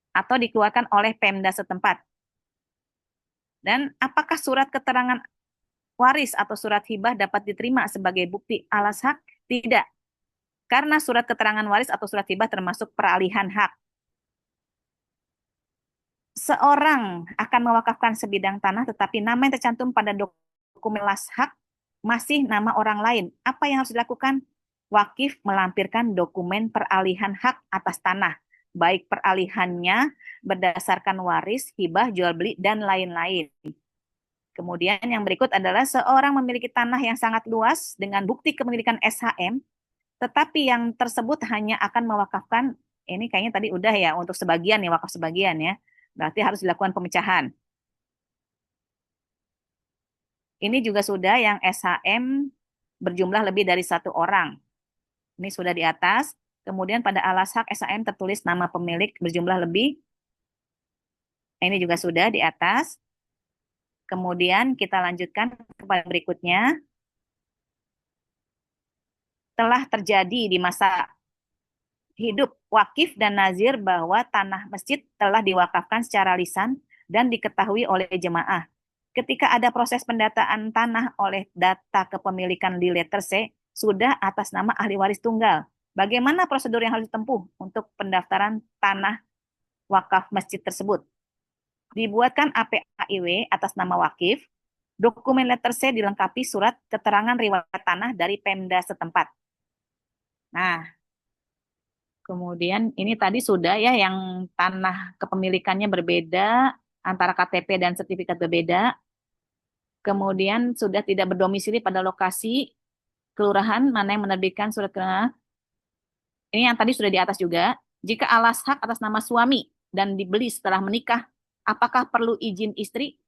atau dikeluarkan oleh Pemda setempat. Dan apakah surat keterangan waris atau surat hibah dapat diterima sebagai bukti alas hak? Tidak, karena surat keterangan waris atau surat hibah termasuk peralihan hak. Seorang akan mewakafkan sebidang tanah, tetapi nama yang tercantum pada dokumen las hak masih nama orang lain. Apa yang harus dilakukan? Wakif melampirkan dokumen peralihan hak atas tanah, baik peralihannya berdasarkan waris, hibah, jual beli, dan lain-lain. Kemudian yang berikut adalah seorang memiliki tanah yang sangat luas dengan bukti kepemilikan SHM, tetapi yang tersebut hanya akan mewakafkan, ini kayaknya tadi udah ya, untuk sebagian ya, wakaf sebagian ya. Berarti harus dilakukan pemecahan. Ini juga sudah yang SHM berjumlah lebih dari satu orang. Ini sudah di atas. Kemudian pada alas hak SHM tertulis nama pemilik berjumlah lebih. Ini juga sudah di atas. Kemudian kita lanjutkan kepada berikutnya. Telah terjadi di masa hidup wakif dan nazir bahwa tanah masjid telah diwakafkan secara lisan dan diketahui oleh jemaah. Ketika ada proses pendataan tanah oleh data kepemilikan di letter C, sudah atas nama ahli waris tunggal. Bagaimana prosedur yang harus ditempuh untuk pendaftaran tanah wakaf masjid tersebut? Dibuatkan APAIW atas nama wakif, dokumen letter C dilengkapi surat keterangan riwayat tanah dari Pemda setempat. Nah, kemudian ini tadi sudah ya yang tanah kepemilikannya berbeda, antara KTP dan sertifikat berbeda. Kemudian sudah tidak berdomisili pada lokasi kelurahan mana yang menerbitkan surat keterangan. Ini yang tadi sudah di atas juga. Jika alas hak atas nama suami dan dibeli setelah menikah, apakah perlu izin istri?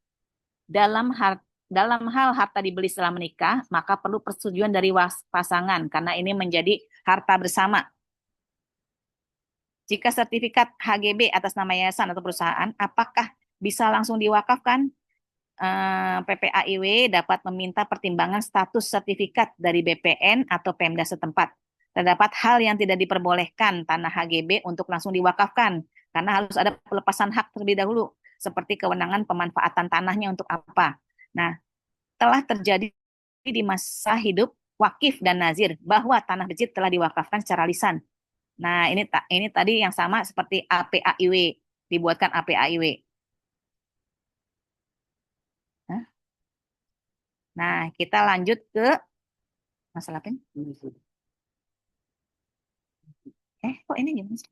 Dalam hal harta dibeli setelah menikah, maka perlu persetujuan dari pasangan karena ini menjadi harta bersama. Jika sertifikat HGB atas nama yayasan atau perusahaan, apakah bisa langsung diwakafkan? PPAIW dapat meminta pertimbangan status sertifikat dari BPN atau Pemda setempat. Terdapat hal yang tidak diperbolehkan tanah HGB untuk langsung diwakafkan, karena harus ada pelepasan hak terlebih dahulu, seperti kewenangan pemanfaatan tanahnya untuk apa. Nah, telah terjadi di masa hidup wakif dan nazir bahwa tanah masjid telah diwakafkan secara lisan. Nah, ini tadi yang sama seperti APAIW, dibuatkan APAIW. Nah, kita lanjut ke masalah apa ini? Kok ini gimana sih?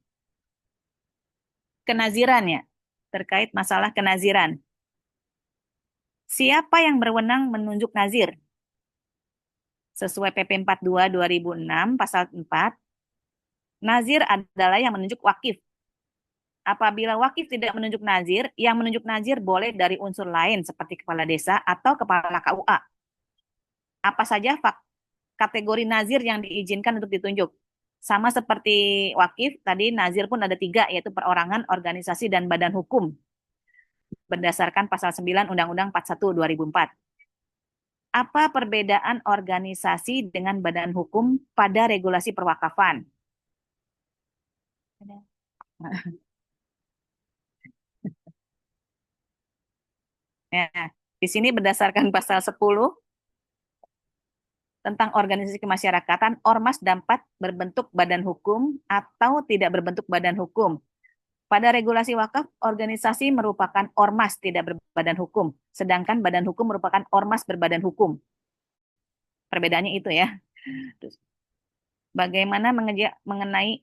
Kenaziran ya, terkait masalah kenaziran. Siapa yang berwenang menunjuk nazir? Sesuai PP 42 2006 pasal 4, nazir adalah yang menunjuk wakif. Apabila wakif tidak menunjuk nazir, yang menunjuk nazir boleh dari unsur lain seperti kepala desa atau kepala KUA. Apa saja kategori nazir yang diizinkan untuk ditunjuk? Sama seperti wakif, tadi nazir pun ada tiga, yaitu perorangan, organisasi, dan badan hukum. Berdasarkan pasal 9 Undang-Undang 41 2004. Apa perbedaan organisasi dengan badan hukum pada regulasi perwakafan? Ya, di sini berdasarkan pasal 10 tentang organisasi kemasyarakatan, ormas dapat berbentuk badan hukum atau tidak berbentuk badan hukum. Pada regulasi wakaf, organisasi merupakan ormas tidak berbadan hukum, sedangkan badan hukum merupakan ormas berbadan hukum. Perbedaannya itu ya. Terus, bagaimana mengenai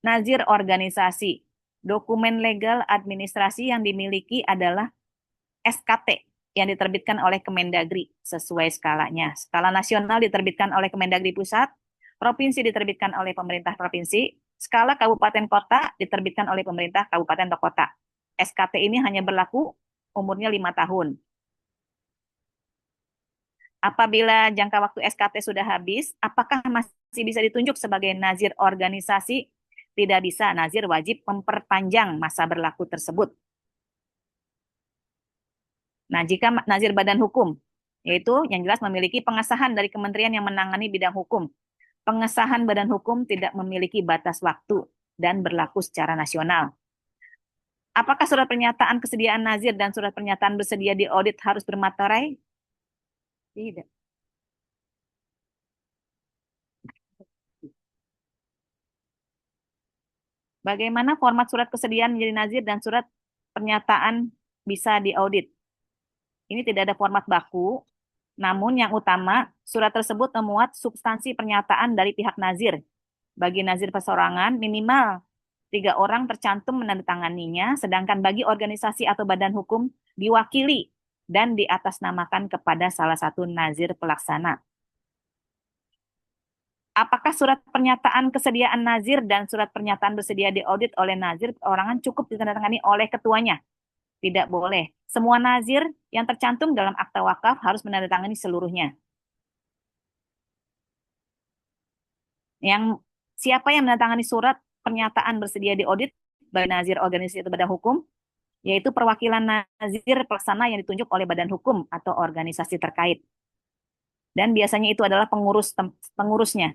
nazir organisasi? Dokumen legal administrasi yang dimiliki adalah SKT yang diterbitkan oleh Kemendagri sesuai skalanya. Skala nasional diterbitkan oleh Kemendagri pusat, provinsi diterbitkan oleh pemerintah provinsi, skala kabupaten kota diterbitkan oleh pemerintah kabupaten atau kota. SKT ini hanya berlaku umurnya 5 tahun. Apabila jangka waktu SKT sudah habis, apakah masih bisa ditunjuk sebagai nazir organisasi? Tidak bisa, nazir wajib memperpanjang masa berlaku tersebut. Nah, jika nazir badan hukum, yaitu yang jelas memiliki pengesahan dari kementerian yang menangani bidang hukum. Pengesahan badan hukum tidak memiliki batas waktu dan berlaku secara nasional. Apakah surat pernyataan kesediaan nazir dan surat pernyataan bersedia diaudit harus bermaterai? Tidak. Bagaimana format surat kesediaan menjadi nazir dan surat pernyataan bisa diaudit? Ini tidak ada format baku, namun yang utama, surat tersebut memuat substansi pernyataan dari pihak nazir. Bagi nazir perseorangan, minimal 3 orang tercantum menandatanganinya, sedangkan bagi organisasi atau badan hukum diwakili dan diatasnamakan kepada salah satu nazir pelaksana. Apakah surat pernyataan kesediaan nazir dan surat pernyataan bersedia diaudit oleh nazir perorangan cukup ditandatangani oleh ketuanya? Tidak boleh. Semua nazir yang tercantum dalam akta wakaf harus menandatangani seluruhnya. Yang siapa yang menandatangani surat pernyataan bersedia diaudit bagi nazir organisasi atau badan hukum, yaitu perwakilan nazir pelaksana yang ditunjuk oleh badan hukum atau organisasi terkait. Dan biasanya itu adalah pengurusnya.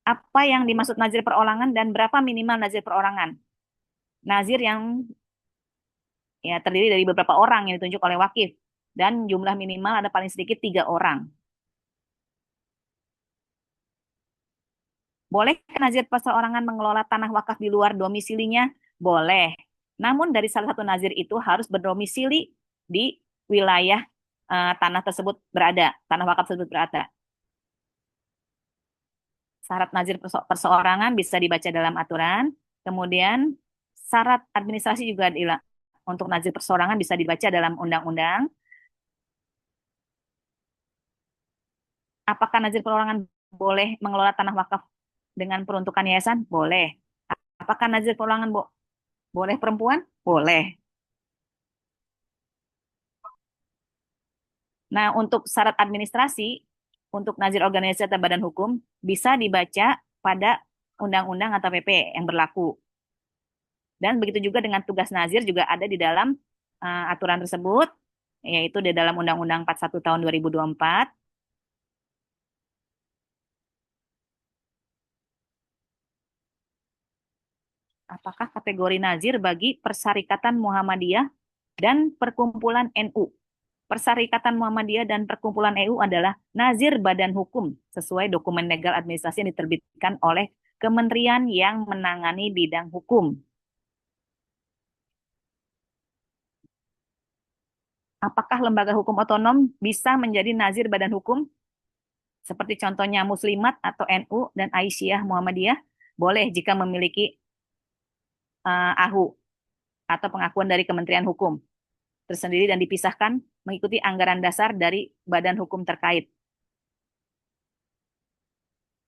Apa yang dimaksud nazir perorangan dan berapa minimal nazir perorangan? Nazir yang ya terdiri dari beberapa orang yang ditunjuk oleh wakif dan jumlah minimal ada paling sedikit 3 orang. Boleh nazir perseorangan mengelola tanah wakaf di luar domisilinya? Boleh. Namun dari salah satu nazir itu harus berdomisili di wilayah tanah tersebut berada, tanah wakaf tersebut berada. Syarat nazir perseorangan bisa dibaca dalam aturan. Kemudian syarat administrasi juga untuk nazir perseorangan bisa dibaca dalam undang-undang. Apakah nazir perorangan boleh mengelola tanah wakaf dengan peruntukan yayasan? Boleh. Apakah nazir perorangan boleh perempuan? Boleh. Nah, untuk syarat administrasi, untuk nazir organisasi atau badan hukum, bisa dibaca pada undang-undang atau PP yang berlaku. Dan begitu juga dengan tugas nazir juga ada di dalam aturan tersebut, yaitu di dalam Undang-Undang 41 tahun 2024. Apakah kategori nazir bagi Persyarikatan Muhammadiyah dan Perkumpulan NU? Persyarikatan Muhammadiyah dan Perkumpulan NU adalah nazir badan hukum sesuai dokumen legal administrasi yang diterbitkan oleh kementerian yang menangani bidang hukum. Apakah lembaga hukum otonom bisa menjadi nazir badan hukum? Seperti contohnya Muslimat atau NU dan Aisyah Muhammadiyah, boleh jika memiliki AHU atau pengakuan dari Kementerian Hukum tersendiri dan dipisahkan mengikuti anggaran dasar dari badan hukum terkait.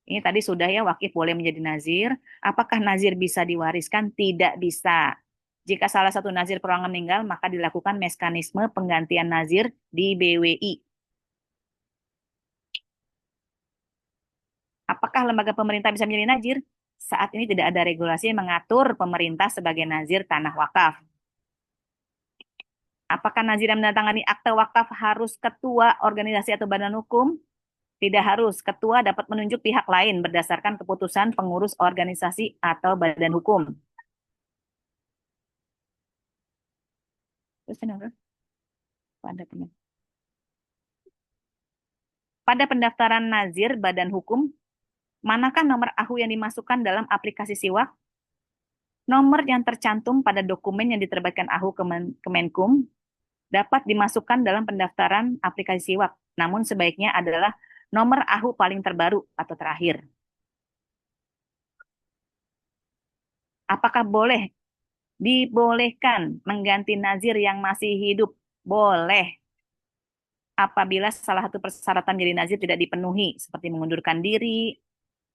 Ini tadi sudah ya, wakif boleh menjadi nazir. Apakah nazir bisa diwariskan? Tidak bisa. Jika salah satu nazir perorangan meninggal, maka dilakukan mekanisme penggantian nazir di BWI. Apakah Apakah lembaga pemerintah bisa menjadi nazir? Saat ini tidak ada regulasi yang mengatur pemerintah sebagai nazir tanah wakaf. Apakah nazir yang menandatangani akte wakaf harus ketua organisasi atau badan hukum? Tidak harus. Ketua dapat menunjuk pihak lain berdasarkan keputusan pengurus organisasi atau badan hukum. Pada pendaftaran nazir badan hukum, manakah nomor AHU yang dimasukkan dalam aplikasi Siwak? Nomor yang tercantum pada dokumen yang diterbitkan AHU Kemenkum dapat dimasukkan dalam pendaftaran aplikasi Siwak, namun sebaiknya adalah nomor AHU paling terbaru atau terakhir. Apakah dibolehkan mengganti nazir yang masih hidup? Boleh. Apabila salah satu persyaratan jadi nazir tidak dipenuhi, seperti mengundurkan diri,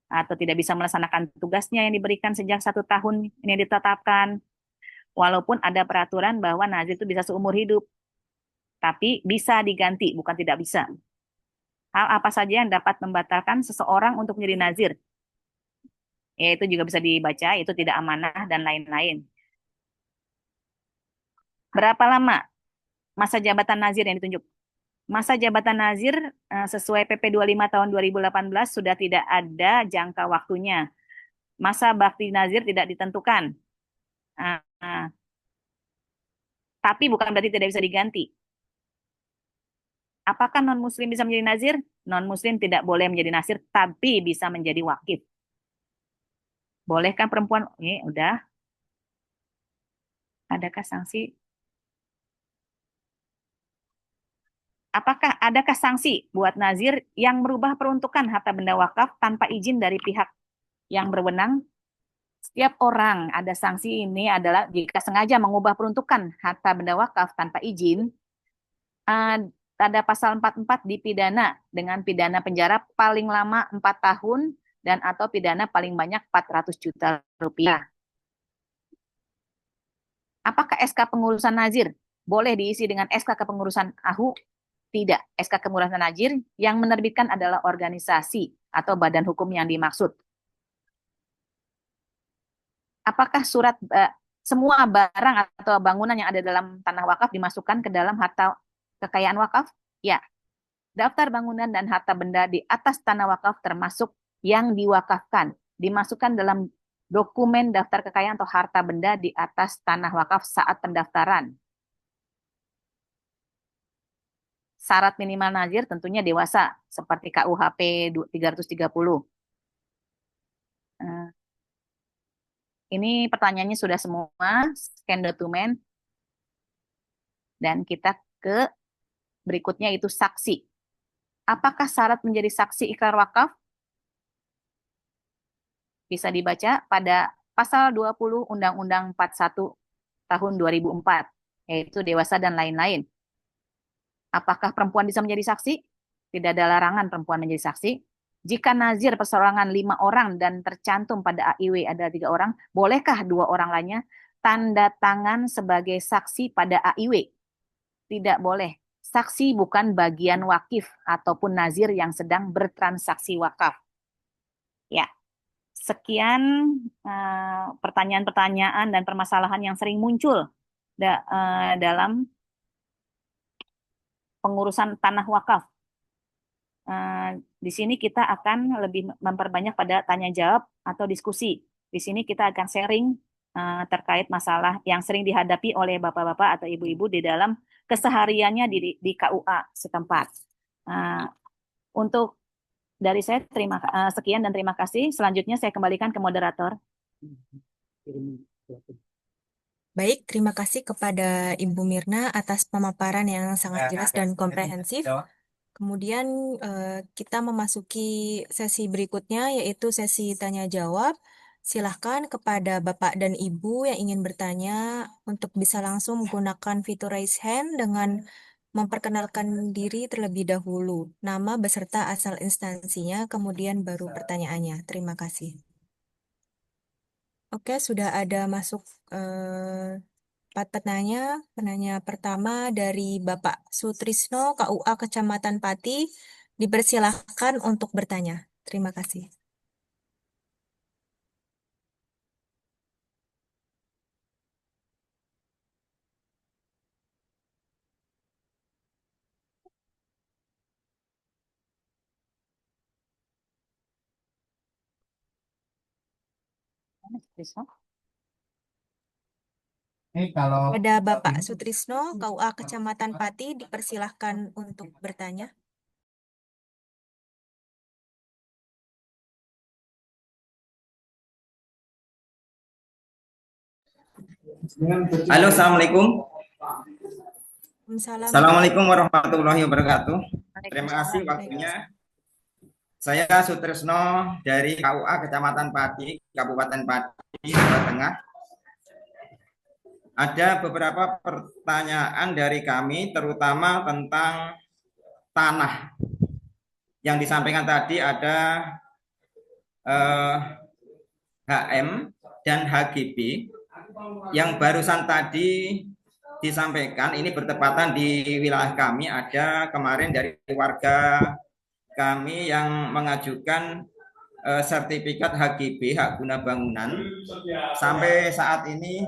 atau tidak bisa melaksanakan tugasnya yang diberikan sejak 1 tahun ini ditetapkan, walaupun ada peraturan bahwa nazir itu bisa seumur hidup, tapi bisa diganti, bukan tidak bisa. Hal apa saja yang dapat membatalkan seseorang untuk menjadi nazir? Ya, itu juga bisa dibaca, itu tidak amanah dan lain-lain. Berapa lama masa jabatan nazir yang ditunjuk? Masa jabatan nazir sesuai PP 25 tahun 2018 sudah tidak ada jangka waktunya. Masa bakti nazir tidak ditentukan. Uh, uh, tapi bukan berarti tidak bisa diganti. Apakah non-muslim bisa menjadi nazir? Non-muslim tidak boleh menjadi nazir, tapi bisa menjadi wakif. Bolehkah perempuan? Ini udah. Adakah sanksi? Adakah sanksi buat nazir yang merubah peruntukan harta benda wakaf tanpa izin dari pihak yang berwenang? Setiap orang ada sanksi ini adalah jika sengaja mengubah peruntukan harta benda wakaf tanpa izin, ada pasal 44 dipidana dengan pidana penjara paling lama 4 tahun dan atau pidana paling banyak 400 juta rupiah. Apakah SK pengurusan nazir boleh diisi dengan SK kepengurusan AHU? Tidak. SK kepengurusan nazir yang menerbitkan adalah organisasi atau badan hukum yang dimaksud. Apakah semua barang atau bangunan yang ada dalam tanah wakaf dimasukkan ke dalam harta kekayaan wakaf? Ya. Daftar bangunan dan harta benda di atas tanah wakaf termasuk yang diwakafkan, dimasukkan dalam dokumen daftar kekayaan atau harta benda di atas tanah wakaf saat pendaftaran. Syarat minimal nazir tentunya dewasa, seperti KUHP 330. Ini pertanyaannya sudah semua, scan dokumen, dan kita ke berikutnya itu saksi. Apakah syarat menjadi saksi ikrar wakaf? Bisa dibaca pada pasal 20 Undang-Undang 41 tahun 2004, yaitu dewasa dan lain-lain. Apakah perempuan bisa menjadi saksi? Tidak ada larangan perempuan menjadi saksi. Jika nazir perseorangan 5 orang dan tercantum pada AIW ada 3 orang, bolehkah 2 orang lainnya tanda tangan sebagai saksi pada AIW? Tidak boleh. Saksi bukan bagian wakif ataupun nazir yang sedang bertransaksi wakaf. Ya, sekian pertanyaan-pertanyaan dan permasalahan yang sering muncul dalam pengurusan tanah wakaf. Di sini kita akan lebih memperbanyak pada tanya jawab atau diskusi. Di sini kita akan sharing terkait masalah yang sering dihadapi oleh bapak-bapak atau ibu-ibu di dalam kesehariannya di KUA setempat. Untuk dari saya sekian dan terima kasih. Selanjutnya saya kembalikan ke moderator. Baik, terima kasih kepada Ibu Mirna atas pemaparan yang sangat jelas dan komprehensif. Kemudian kita memasuki sesi berikutnya, yaitu sesi tanya jawab. Silahkan kepada Bapak dan Ibu yang ingin bertanya untuk bisa langsung menggunakan fitur raise hand dengan memperkenalkan diri terlebih dahulu, nama beserta asal instansinya, kemudian baru pertanyaannya. Terima kasih. Oke, sudah ada masuk 4 penanya. Penanya pertama dari Bapak Sutrisno, KUA Kecamatan Pati. Dipersilahkan untuk bertanya. Terima kasih. Ada Bapak Sutrisno, KUA Kecamatan Pati, dipersilahkan untuk bertanya. Halo, Assalamualaikum. Waalaikumsalam. Assalamualaikum warahmatullahi wabarakatuh. Terima kasih Waalaikumsalam. waktunya. Saya Sutrisno dari KUA Kecamatan Pati, Kabupaten Pati, Jawa Tengah. Ada beberapa pertanyaan dari kami, terutama tentang tanah. Yang disampaikan tadi ada HM dan HGB. Yang barusan tadi disampaikan ini bertepatan di wilayah kami, ada kemarin dari warga kami yang mengajukan sertifikat HGB, hak guna bangunan. Sampai saat ini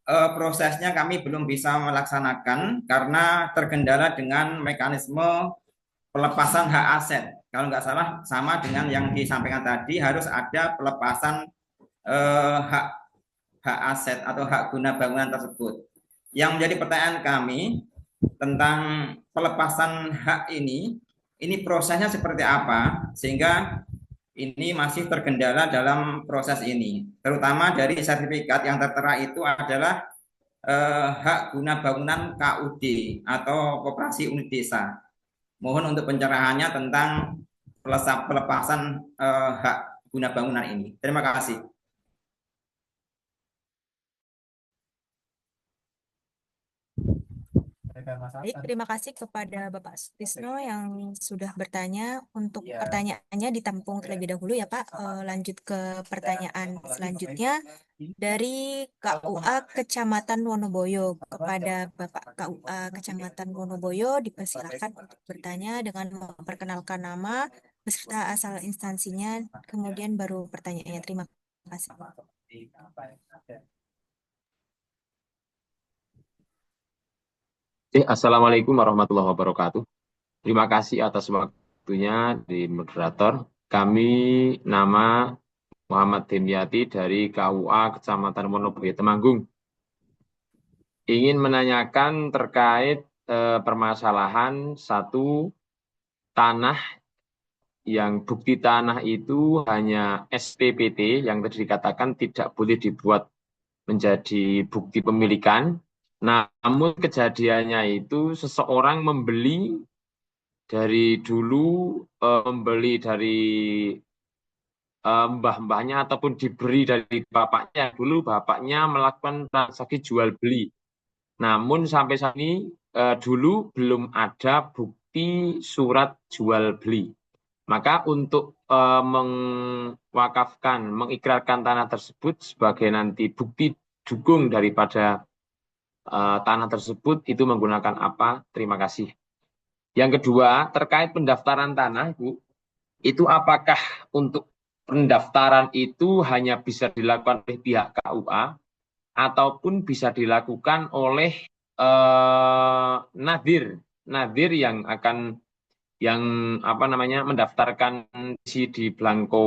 prosesnya kami belum bisa melaksanakan karena terkendala dengan mekanisme pelepasan hak aset. Kalau nggak salah sama dengan yang disampaikan tadi, harus ada pelepasan hak aset atau hak guna bangunan tersebut. Yang menjadi pertanyaan kami tentang pelepasan hak ini prosesnya seperti apa, sehingga ini masih terkendala dalam proses ini. Terutama dari sertifikat yang tertera itu adalah hak guna bangunan KUD atau Koperasi Unit Desa. Mohon untuk pencerahannya tentang pelepasan hak guna bangunan ini. Terima kasih. Baik, terima kasih kepada Bapak Sutrisno yang sudah bertanya. Untuk pertanyaannya ditampung terlebih dahulu ya Pak. Lanjut ke pertanyaan selanjutnya dari KUA Kecamatan Wonoboyo. Kepada Bapak KUA Kecamatan Wonoboyo dipersilakan untuk bertanya dengan memperkenalkan nama beserta asal instansinya, kemudian baru pertanyaannya. Terima kasih. Assalamualaikum warahmatullahi wabarakatuh. Terima kasih atas waktunya di moderator. Kami nama Muhammad Demyati dari KUA Kecamatan Wonoboyo Temanggung. Ingin menanyakan terkait permasalahan satu tanah yang bukti tanah itu hanya SPPT yang tadi dikatakan tidak boleh dibuat menjadi bukti pemilikan. Namun kejadiannya itu seseorang membeli dari dulu, membeli dari mbah-mbahnya ataupun diberi dari bapaknya. Dulu bapaknya melakukan transaksi jual beli. Namun sampai saat ini dulu belum ada bukti surat jual beli. Maka untuk mewakafkan, mengikrarkan tanah tersebut sebagai nanti bukti dukung daripada tanah tersebut itu menggunakan apa? Terima kasih. Yang kedua, terkait pendaftaran tanah, Bu, itu apakah untuk pendaftaran itu hanya bisa dilakukan oleh pihak KUA ataupun bisa dilakukan oleh nadir yang akan mendaftarkan di blanko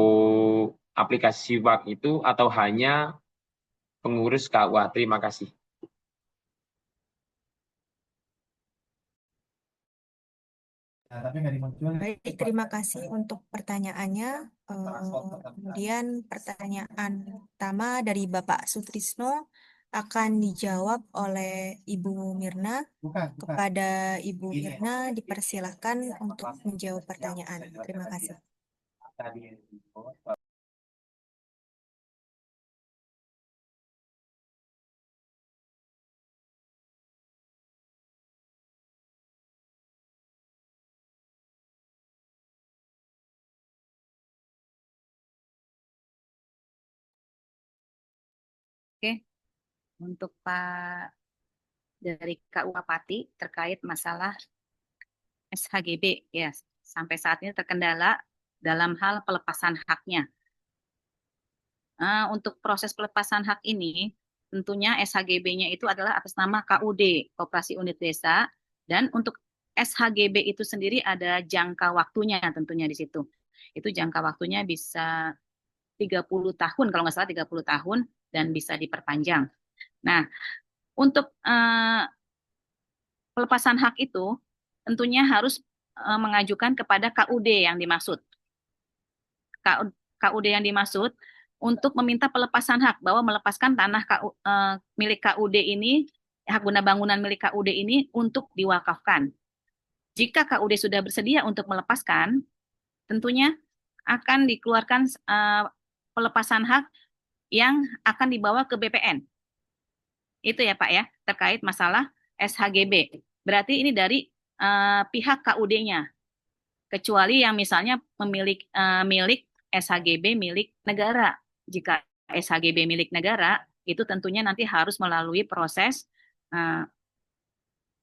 aplikasi WAK itu, atau hanya pengurus KUA? Terima kasih. Baik, terima kasih untuk pertanyaannya. Kemudian pertanyaan pertama dari Bapak Sutrisno akan dijawab oleh Ibu Mirna. Kepada Ibu Mirna dipersilahkan untuk menjawab pertanyaan. Terima kasih. Oke, untuk Pak dari KUA Pati terkait masalah SHGB, ya, sampai saat ini terkendala dalam hal pelepasan haknya. Untuk proses pelepasan hak ini, tentunya SHGB-nya itu adalah atas nama KUD, Koperasi Unit Desa, dan untuk SHGB itu sendiri ada jangka waktunya tentunya di situ. Itu jangka waktunya bisa 30 tahun, kalau nggak salah 30 tahun, dan bisa diperpanjang. Nah, untuk pelepasan hak itu tentunya harus mengajukan kepada KUD yang dimaksud. KUD yang dimaksud untuk meminta pelepasan hak, bahwa melepaskan tanah milik KUD ini, hak guna bangunan milik KUD ini untuk diwakafkan. Jika KUD sudah bersedia untuk melepaskan, tentunya akan dikeluarkan pelepasan hak yang akan dibawa ke BPN. Itu ya Pak ya, terkait masalah SHGB. Berarti ini dari pihak KUD-nya. Kecuali yang misalnya milik SHGB milik negara. Jika SHGB milik negara, itu tentunya nanti harus melalui proses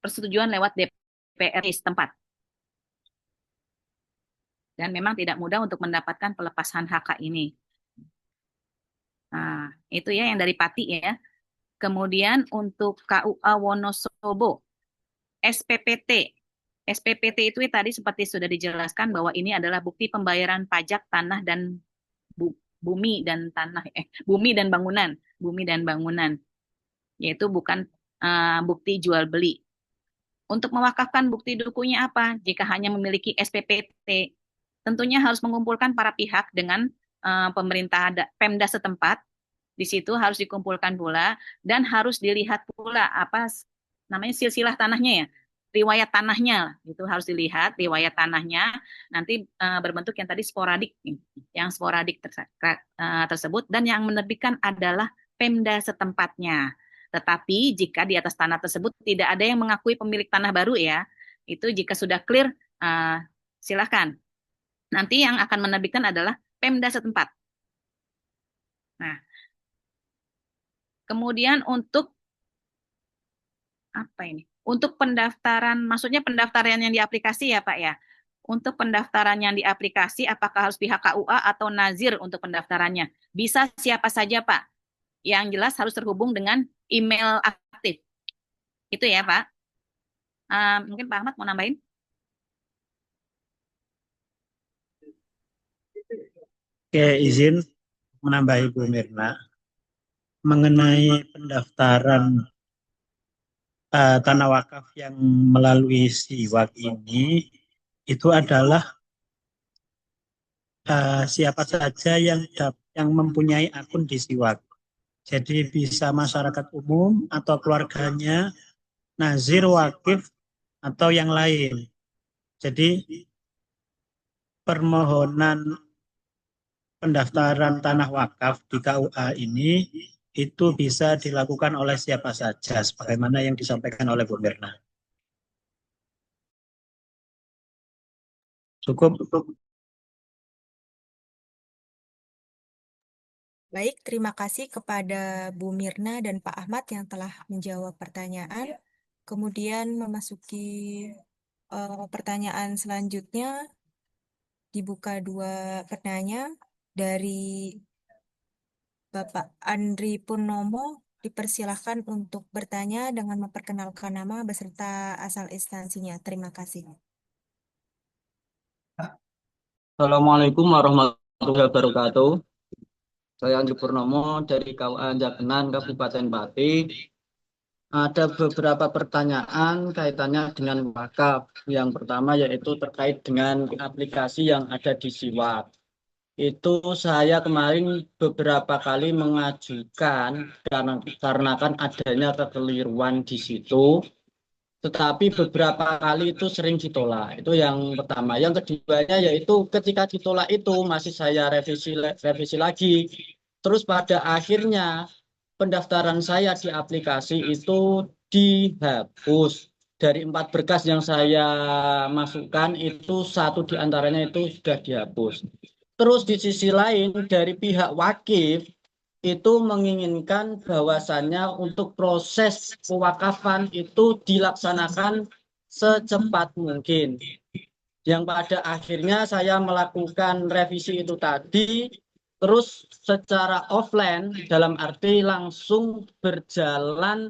persetujuan lewat DPR setempat. Dan memang tidak mudah untuk mendapatkan pelepasan HK ini. Nah, itu ya yang dari Pati ya. Kemudian untuk KUA Wonosobo, SPPT. SPPT itu tadi seperti sudah dijelaskan bahwa ini adalah bukti pembayaran pajak tanah dan bumi dan bangunan, yaitu bukan bukti jual beli. Untuk mewakafkan bukti dukunya apa? Jika hanya memiliki SPPT, tentunya harus mengumpulkan para pihak dengan pemerintah Pemda setempat. Di situ harus dikumpulkan pula dan harus dilihat pula apa namanya silsilah tanahnya ya. Riwayat tanahnya itu harus dilihat riwayat tanahnya nanti berbentuk yang tadi sporadik, yang sporadik tersebut, dan yang menerbitkan adalah Pemda setempatnya. Tetapi jika di atas tanah tersebut tidak ada yang mengakui pemilik tanah baru ya, itu jika sudah clear silakan. Nanti yang akan menerbitkan adalah Pemda setempat. Nah, kemudian untuk apa ini? Untuk pendaftaran, maksudnya pendaftaran yang di aplikasi ya Pak ya. Untuk pendaftaran yang di aplikasi, apakah harus pihak KUA atau Nazir untuk pendaftarannya? Bisa siapa saja Pak. Yang jelas harus terhubung dengan email aktif. Itu ya Pak. Mungkin Pak Ahmad mau nambahin? Oke, izin menambah Ibu Mirna mengenai pendaftaran tanah wakaf yang melalui SIWAK ini, itu adalah siapa saja yang mempunyai akun di SIWAK. Jadi bisa masyarakat umum atau keluarganya, nazir, wakif, atau yang lain. Jadi permohonan pendaftaran tanah wakaf di KUA ini itu bisa dilakukan oleh siapa saja, sebagaimana yang disampaikan oleh Bu Mirna. Cukup. Baik, terima kasih kepada Bu Mirna dan Pak Ahmad yang telah menjawab pertanyaan. Kemudian memasuki pertanyaan selanjutnya, dibuka 2 penanya dari Bapak Andri Purnomo. Dipersilahkan untuk bertanya dengan memperkenalkan nama beserta asal instansinya. Terima kasih. Assalamualaikum warahmatullahi wabarakatuh. Saya Andri Purnomo dari KUA Jakenan, Kabupaten Pati. Ada beberapa pertanyaan kaitannya dengan wakaf. Yang pertama yaitu terkait dengan aplikasi yang ada di SIWAK. Itu saya kemarin beberapa kali mengajukan karena kan adanya kekeliruan di situ. Tetapi beberapa kali itu sering ditolak. Itu yang pertama. Yang keduanya yaitu ketika ditolak itu masih saya revisi lagi. Terus pada akhirnya pendaftaran saya di aplikasi itu dihapus. Dari 4 berkas yang saya masukkan itu 1 diantaranya itu sudah dihapus. Terus di sisi lain dari pihak wakif itu menginginkan bahwasannya untuk proses pewakafan itu dilaksanakan secepat mungkin. Yang pada akhirnya saya melakukan revisi itu tadi, terus secara offline dalam arti langsung berjalan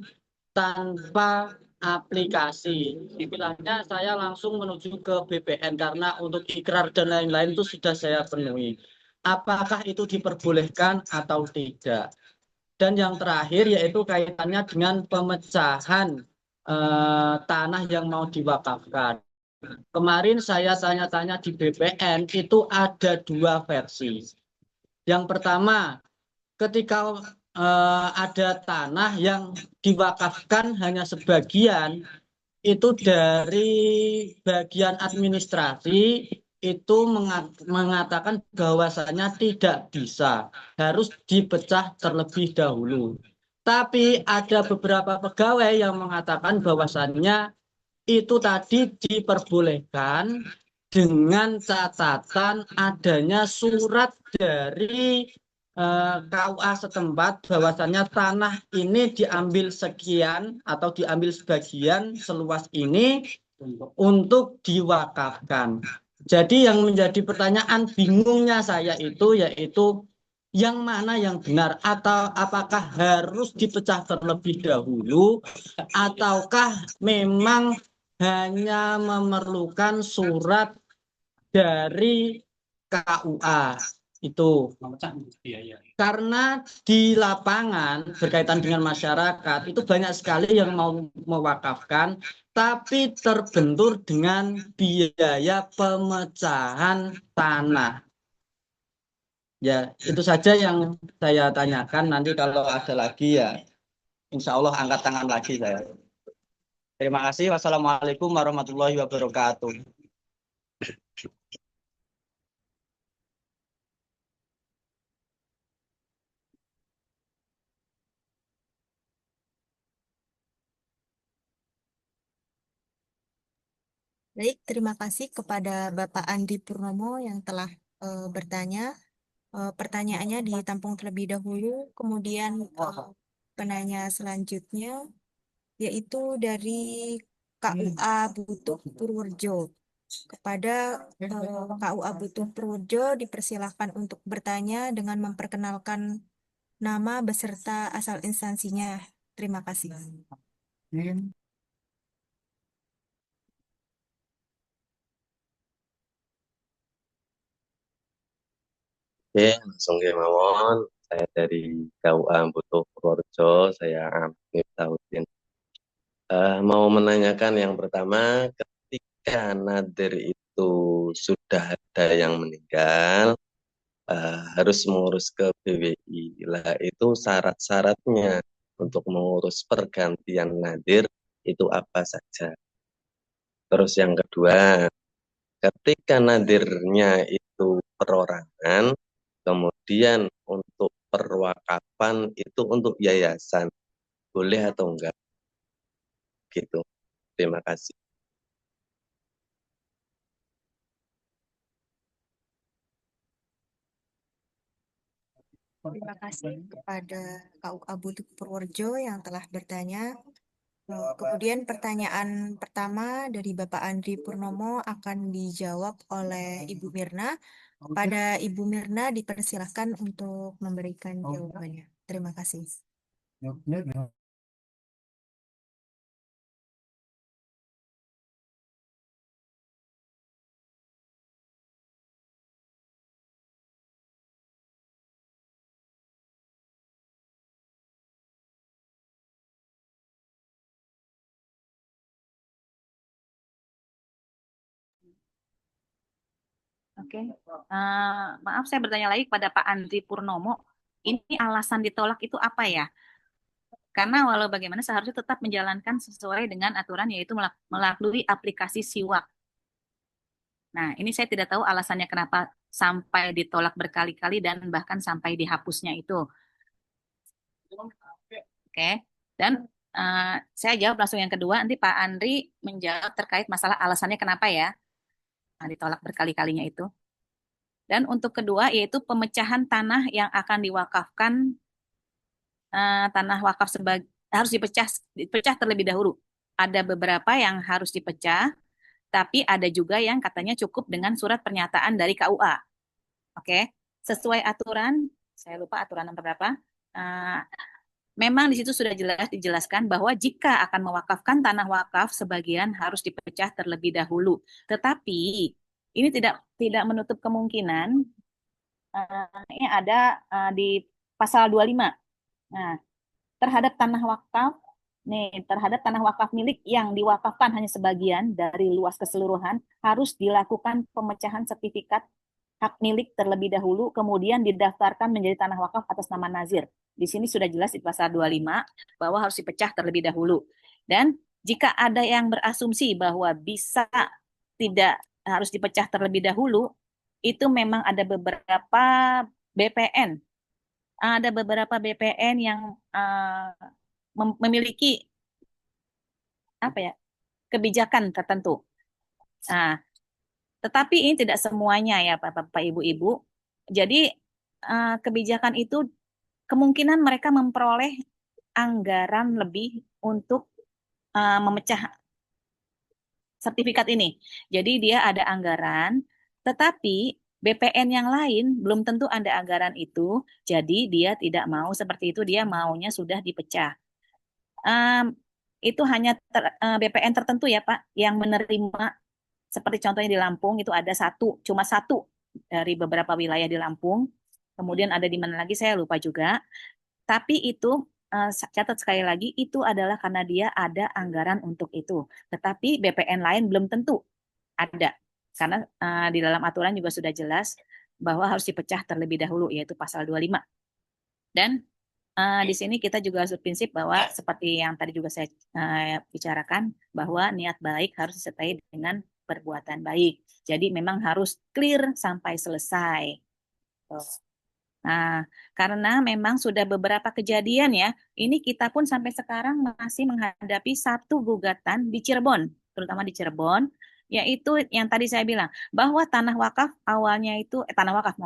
tanpa aplikasi. Istilahnya saya langsung menuju ke BPN karena untuk ikrar dan lain-lain itu sudah saya penuhi. apakah itu diperbolehkan atau tidak. Dan yang terakhir yaitu kaitannya dengan pemecahan tanah yang mau diwakafkan. Kemarin saya tanya-tanya di BPN itu ada dua versi. Yang pertama, ketika ada tanah yang diwakafkan hanya sebagian, itu dari bagian administrasi itu mengatakan bahwasannya tidak bisa, harus dipecah terlebih dahulu. Tapi ada beberapa pegawai yang mengatakan bahwasannya itu tadi diperbolehkan dengan catatan adanya surat dari KUA setempat bahwasannya tanah ini diambil sekian atau diambil sebagian seluas ini untuk diwakafkan. Jadi yang menjadi pertanyaan bingungnya saya itu yaitu yang mana yang benar, atau apakah harus dipecah terlebih dahulu ataukah memang hanya memerlukan surat dari KUA itu. Karena di lapangan berkaitan dengan masyarakat itu banyak sekali yang mau mewakafkan tapi terbentur dengan biaya pemecahan tanah. Ya, itu saja yang saya tanyakan. Nanti kalau ada lagi ya insya Allah angkat tangan lagi saya. Terima kasih. Wassalamualaikum warahmatullahi wabarakatuh. Baik, terima kasih kepada Bapak Andi Purnomo yang telah bertanya. Pertanyaannya ditampung terlebih dahulu, kemudian penanya selanjutnya yaitu dari KUA Butuh Purworejo. Kepada KUA Butuh Purworejo dipersilahkan untuk bertanya dengan memperkenalkan nama beserta asal instansinya. Terima kasih. Oke, langsung ke mawon. Saya dari KUA Butuh Purworejo, saya Amir Taudin. Mau menanyakan yang pertama, ketika nadir itu sudah ada yang meninggal, harus mengurus ke BWI. Lah itu syarat-syaratnya untuk mengurus pergantian nadir itu apa saja. Terus yang kedua, ketika nadirnya itu perorangan, kemudian untuk perwakafan itu untuk yayasan, boleh atau enggak? Gitu. Terima kasih. Terima kasih kepada KUA Butuh Purworejo yang telah bertanya. Kemudian pertanyaan pertama dari Bapak Andri Purnomo akan dijawab oleh Ibu Mirna. Kepada Ibu Mirna dipersilahkan untuk memberikan jawabannya. Terima kasih. Oke, maaf saya bertanya lagi kepada Pak Andri Purnomo. Ini alasan ditolak itu apa ya? Karena walau bagaimana seharusnya tetap menjalankan sesuai dengan aturan yaitu melalui aplikasi Siwak. Nah, ini saya tidak tahu alasannya kenapa sampai ditolak berkali-kali dan bahkan sampai dihapusnya itu. Oke, dan saya jawab langsung yang kedua. Nanti Pak Andri menjawab terkait masalah alasannya kenapa ya ditolak berkali-kalinya itu. Dan untuk kedua yaitu pemecahan tanah yang akan diwakafkan, tanah wakaf harus dipecah terlebih dahulu. Ada beberapa yang harus dipecah, tapi ada juga yang katanya cukup dengan surat pernyataan dari KUA. Oke, sesuai aturan, saya lupa aturan nomor berapa. Memang di situ sudah jelas dijelaskan bahwa jika akan mewakafkan tanah wakaf sebagian harus dipecah terlebih dahulu. Tetapi ini tidak menutup kemungkinan ini ada di pasal 25. Nah, terhadap tanah wakaf, terhadap tanah wakaf milik yang diwakafkan hanya sebagian dari luas keseluruhan harus dilakukan pemecahan sertifikat hak milik terlebih dahulu, kemudian didaftarkan menjadi tanah wakaf atas nama nazir. Di sini sudah jelas di pasal 25 bahwa harus dipecah terlebih dahulu. Dan jika ada yang berasumsi bahwa bisa tidak harus dipecah terlebih dahulu, itu memang ada beberapa BPN. Ada beberapa BPN yang memiliki apa ya, kebijakan tertentu. Nah, tetapi ini tidak semuanya ya Bapak Ibu-Ibu. Jadi kebijakan itu kemungkinan mereka memperoleh anggaran lebih untuk memecah sertifikat ini. Jadi dia ada anggaran, tetapi BPN yang lain belum tentu ada anggaran itu, jadi dia tidak mau seperti itu, dia maunya sudah dipecah. Itu hanya BPN tertentu ya Pak, yang menerima, seperti contohnya di Lampung itu ada cuma satu dari beberapa wilayah di Lampung. Kemudian ada di mana lagi saya lupa juga. Tapi itu catat sekali lagi itu adalah karena dia ada anggaran untuk itu. Tetapi BPN lain belum tentu ada. Karena di dalam aturan juga sudah jelas bahwa harus dipecah terlebih dahulu, yaitu pasal 25. Dan di sini kita juga harus berprinsip bahwa seperti yang tadi juga saya bicarakan, bahwa niat baik harus disertai dengan perbuatan baik. Jadi memang harus clear sampai selesai. Nah, karena memang sudah beberapa kejadian ya, ini kita pun sampai sekarang masih menghadapi satu gugatan di Cirebon, terutama di Cirebon, yaitu yang tadi saya bilang, bahwa tanah wakaf awalnya itu, tanah wakaf,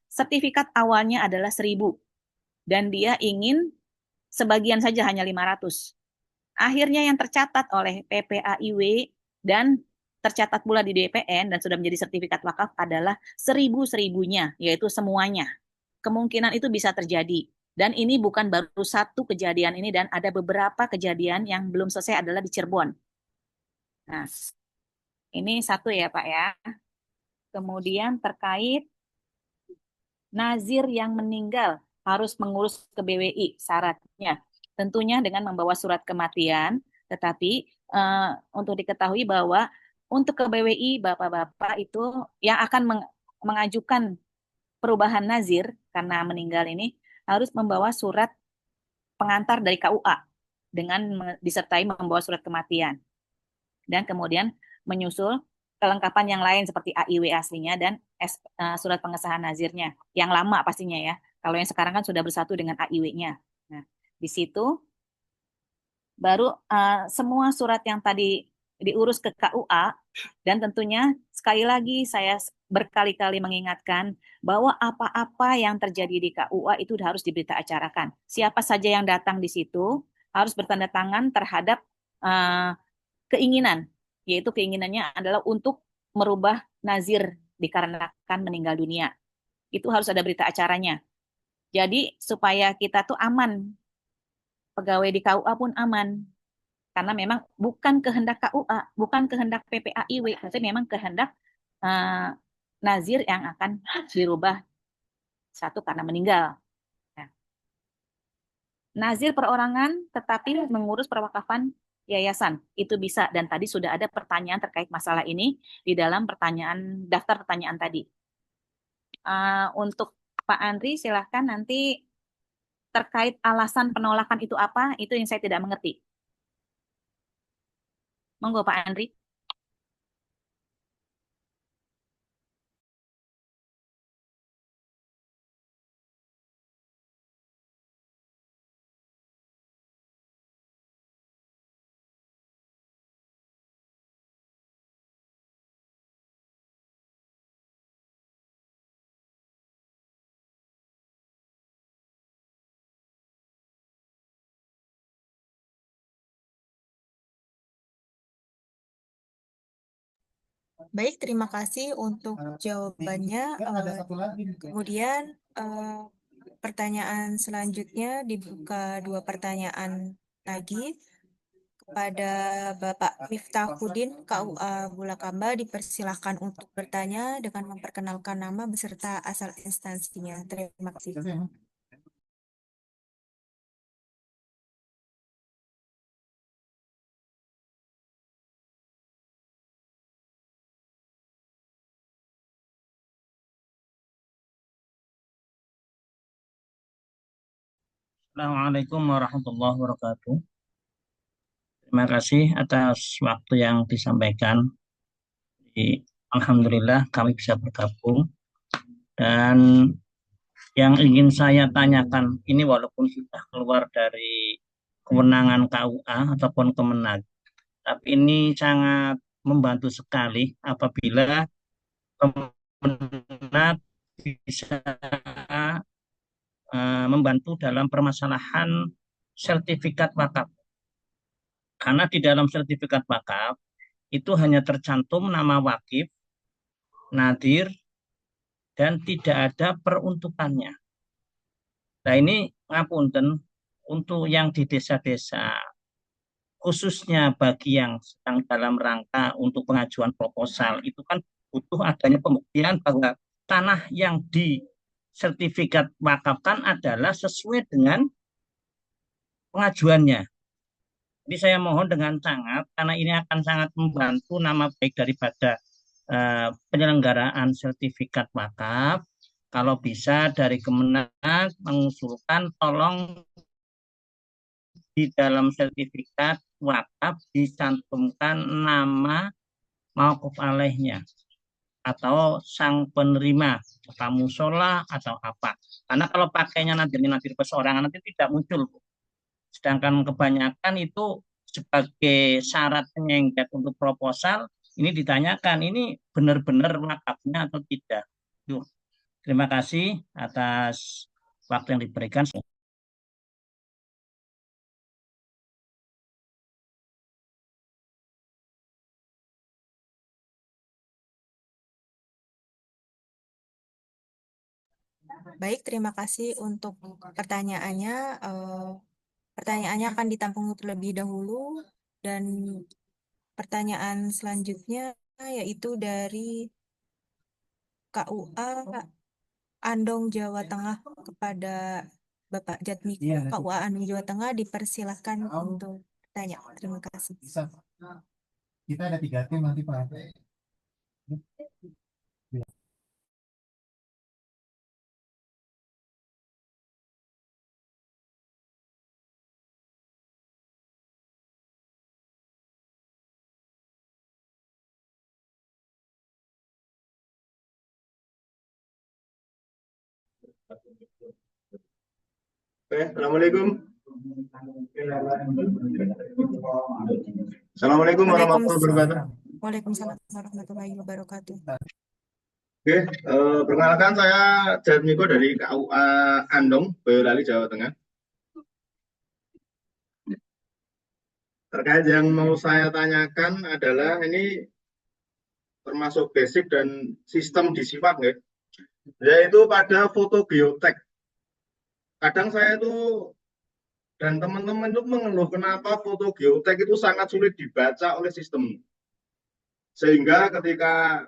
sertifikat awalnya adalah 1.000, dan dia ingin sebagian saja hanya 500. Akhirnya yang tercatat oleh PPAIW dan tercatat pula di DPN dan sudah menjadi sertifikat wakaf adalah 1.000-1.000-nya, yaitu semuanya. Kemungkinan itu bisa terjadi. Dan ini bukan baru satu kejadian ini, dan ada beberapa kejadian yang belum selesai adalah di Cirebon. Nah, ini satu ya Pak ya. Kemudian terkait nazir yang meninggal harus mengurus ke BWI syaratnya. Tentunya dengan membawa surat kematian, tetapi untuk diketahui bahwa untuk ke BWI Bapak-Bapak itu yang akan mengajukan perubahan nazir karena meninggal ini harus membawa surat pengantar dari KUA dengan disertai membawa surat kematian. Dan kemudian menyusul kelengkapan yang lain seperti AIW aslinya dan surat pengesahan nazirnya. Yang lama pastinya ya. Kalau yang sekarang kan sudah bersatu dengan AIW-nya. Nah, di situ baru semua surat yang tadi diurus ke KUA, dan tentunya sekali lagi saya berkali-kali mengingatkan bahwa apa-apa yang terjadi di KUA itu harus diberita acarakan. Siapa saja yang datang di situ harus bertanda tangan terhadap keinginan, yaitu keinginannya adalah untuk merubah nazir dikarenakan meninggal dunia. Itu harus ada berita acaranya. Jadi supaya kita tuh aman, pegawai di KUA pun aman. Karena memang bukan kehendak KUA, bukan kehendak PPAIW, tapi memang kehendak nazir yang akan dirubah satu karena meninggal. Nah, nazir perorangan tetapi mengurus perwakafan yayasan, itu bisa, dan tadi sudah ada pertanyaan terkait masalah ini di dalam daftar pertanyaan tadi. Untuk Pak Andri silahkan nanti terkait alasan penolakan itu apa, itu yang saya tidak mengerti. Monggo Pak Andri. Baik, terima kasih untuk jawabannya. Kemudian pertanyaan selanjutnya dibuka 2 pertanyaan lagi kepada Bapak Miftahuddin KUA Bulakamba, dipersilahkan untuk bertanya dengan memperkenalkan nama beserta asal instansinya. Terima kasih. Assalamualaikum warahmatullahi wabarakatuh. Terima kasih atas waktu yang disampaikan. Alhamdulillah kami bisa bergabung. Dan yang ingin saya tanyakan ini walaupun sudah keluar dari kewenangan KUA ataupun Kemenag, tapi ini sangat membantu sekali apabila Kemenag bisa membantu dalam permasalahan sertifikat wakaf. Karena di dalam sertifikat wakaf itu hanya tercantum nama wakif, nadir, dan tidak ada peruntukannya. Nah ini ngapunten untuk yang di desa-desa, khususnya bagi yang sedang dalam rangka untuk pengajuan proposal, itu kan butuh adanya pembuktian bahwa tanah yang disertifikat wakafkan adalah sesuai dengan pengajuannya. Jadi saya mohon dengan sangat, karena ini akan sangat membantu nama baik daripada penyelenggaraan sertifikat wakaf. Kalau bisa dari Kemenag mengusulkan tolong di dalam sertifikat wakaf dicantumkan nama mauquf alaihnya atau sang penerima, musola atau apa. Karena kalau pakainya nanti perseorangan nanti tidak muncul. Sedangkan kebanyakan itu sebagai syarat penyengket untuk proposal, ini ditanyakan, ini benar-benar wakafnya atau tidak. Duh. Terima kasih atas waktu yang diberikan. Baik, terima kasih untuk pertanyaannya. Pertanyaannya akan ditampung terlebih dahulu, dan pertanyaan selanjutnya yaitu dari KUA Andong Jawa Tengah kepada Bapak Jatmiko. KUA Andong Jawa Tengah dipersilahkan untuk bertanya. Terima kasih. Kita ada 3 tim nanti Pak. Assalamualaikum. Assalamualaikum warahmatullahi wabarakatuh. Waalaikumsalam warahmatullahi wabarakatuh. Oke, perkenalkan saya Jatmiko dari KUA Andong, Boyolali, Jawa Tengah. Terkait yang mau saya tanyakan adalah ini termasuk basic dan sistem di Siwak, ya, yaitu pada foto geotek. Kadang saya tuh dan teman-teman itu mengeluh kenapa foto geotek itu sangat sulit dibaca oleh sistem. Sehingga ketika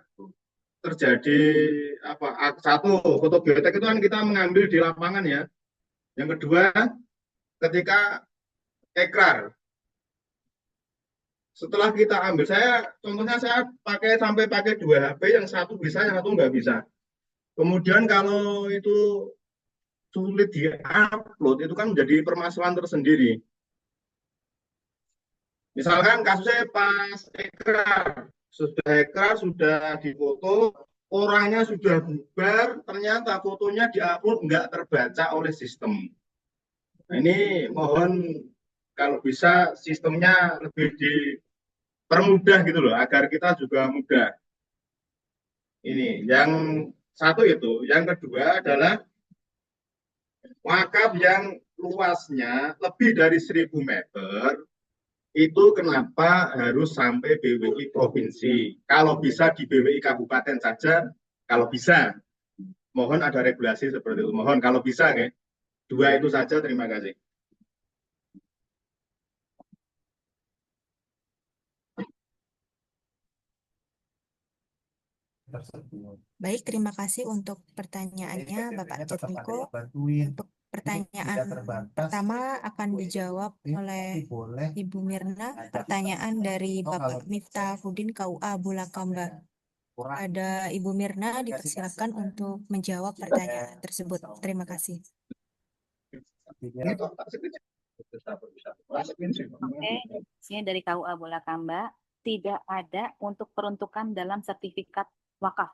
terjadi satu foto geotek itu kan kita mengambil di lapangan ya. Yang kedua, ketika ekrar, setelah kita ambil, contohnya saya sampai pakai 2 HP, yang satu bisa, yang satu nggak bisa. Kemudian kalau itu sulit di-upload, itu kan menjadi permasalahan tersendiri. Misalkan kasusnya pas ekrar, sudah difoto, orangnya sudah bubar, ternyata fotonya diupload nggak terbaca oleh sistem. Nah, ini mohon kalau bisa sistemnya lebih dipermudah gitu loh, agar kita juga mudah. Ini yang satu itu. Yang kedua adalah wakaf yang luasnya lebih dari 1.000 meter, itu kenapa harus sampai BWI provinsi? Kalau bisa di BWI kabupaten saja, kalau bisa. Mohon ada regulasi seperti itu. Mohon kalau bisa, ya. 2 itu saja, terima kasih. tersebut. Baik, terima kasih untuk pertanyaannya, Jadi Bapak PPT-nya tetap ada Jatmiko. yang bantuin. Untuk Jadi pertanyaan tidak terbatas. pertama akan dijawab oleh Tapi boleh. Ibu Mirna. Pertanyaan dari Oh, Bapak kalau Miftahudin KUA Bulakamba. kurang Ada Ibu Mirna dipersilakan untuk menjawab pertanyaan tersebut. Terima kasih. Oke, sini dari KUA Bulakamba, tidak ada untuk peruntukan dalam sertifikat wakaf.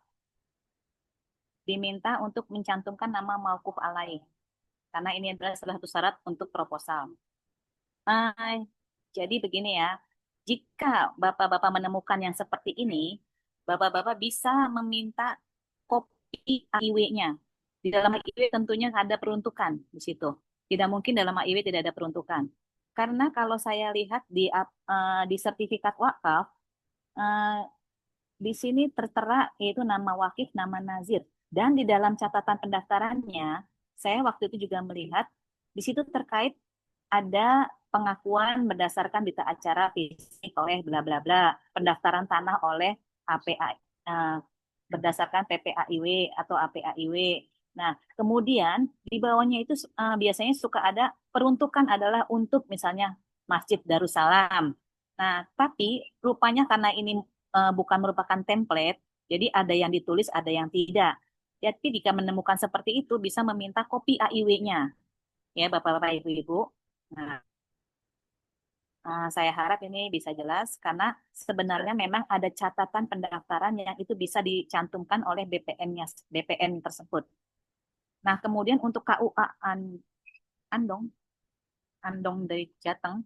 Diminta untuk mencantumkan nama mauquf alaih. Karena ini adalah salah satu syarat untuk proposal. Jadi begini ya, jika Bapak-Bapak menemukan yang seperti ini, Bapak-Bapak bisa meminta kopi AIW-nya. Di dalam AIW tentunya ada peruntukan di situ. Tidak mungkin dalam AIW tidak ada peruntukan. Karena kalau saya lihat di sertifikat wakaf, di sini tertera yaitu nama wakif, nama nazir. Dan di dalam catatan pendaftarannya, saya waktu itu juga melihat di situ terkait ada pengakuan berdasarkan berita acara fisik oleh bla bla bla, pendaftaran tanah oleh APA berdasarkan PPAIW atau APAIW. Nah, kemudian di bawahnya itu biasanya suka ada peruntukan adalah untuk misalnya Masjid Darussalam. Nah, tapi rupanya karena ini bukan merupakan template, jadi ada yang ditulis, ada yang tidak. Jadi jika menemukan seperti itu bisa meminta kopi AIW-nya, ya Bapak-bapak Ibu-ibu. Nah, saya harap ini bisa jelas karena sebenarnya memang ada catatan pendaftaran yang itu bisa dicantumkan oleh BPN tersebut. Nah, kemudian untuk KUA Andong dari Jateng,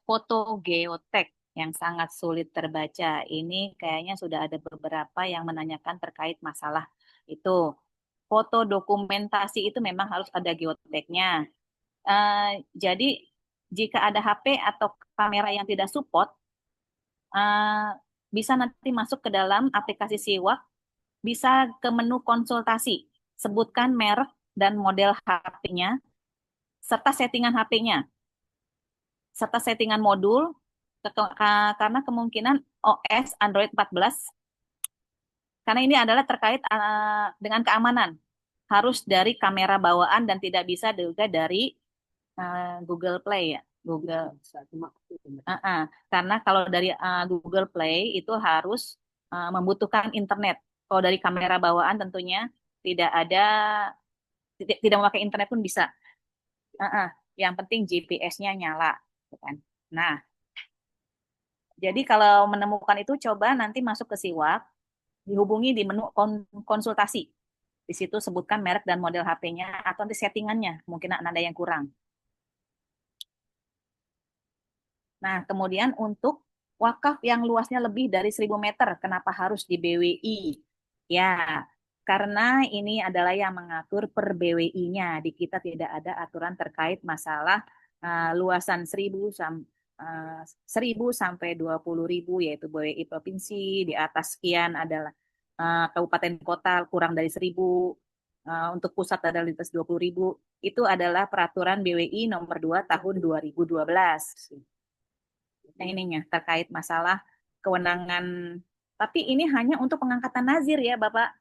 foto geotek yang sangat sulit terbaca. Ini kayaknya sudah ada beberapa yang menanyakan terkait masalah itu. Foto dokumentasi itu memang harus ada geoteknya. Jadi jika ada HP atau kamera yang tidak support, bisa nanti masuk ke dalam aplikasi Siwak, bisa ke menu konsultasi, sebutkan merek dan model HP-nya, serta settingan HP-nya, serta settingan modul, karena kemungkinan OS Android 14, karena ini adalah terkait dengan keamanan, harus dari kamera bawaan dan tidak bisa juga dari Google Play ya, Google. Karena kalau dari Google Play itu harus membutuhkan internet. Kalau dari kamera bawaan tentunya tidak ada, tidak memakai internet pun bisa. Yang penting GPS-nya nyala, kan? Nah, jadi kalau menemukan itu coba nanti masuk ke Siwak, dihubungi di menu konsultasi. Di situ sebutkan merek dan model HP-nya atau nanti settingannya, mungkin ada yang kurang. Nah, kemudian untuk wakaf yang luasnya lebih dari 1.000 meter, kenapa harus di BWI? Ya, karena ini adalah yang mengatur per BWI-nya. Di kita tidak ada aturan terkait masalah luasan 1.000 sampai 20.000, yaitu BWI provinsi, di atas sekian adalah kabupaten kota kurang dari 1.000, untuk pusat adalah di atas 20.000. Itu adalah peraturan BWI nomor 2 tahun 2012. Nah, ininya terkait masalah kewenangan, tapi ini hanya untuk pengangkatan nazir ya Bapak,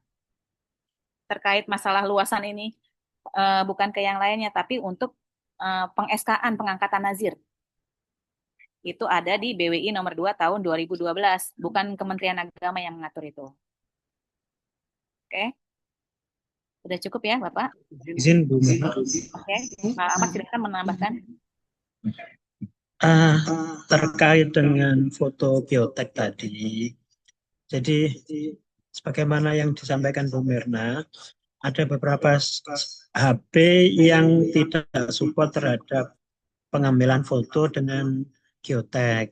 terkait masalah luasan ini bukan ke yang lainnya, tapi untuk peng-SK-an pengangkatan nazir itu ada di BWI nomor 2 tahun 2012, bukan Kementerian Agama yang mengatur itu. Oke, sudah cukup ya Bapak? Izin Bu Mirna. Oke, Pak Ahmad silakan menambahkan. Terkait dengan foto geotek tadi, jadi sebagaimana yang disampaikan Bu Mirna, ada beberapa HP yang tidak support terhadap pengambilan foto dengan geotek.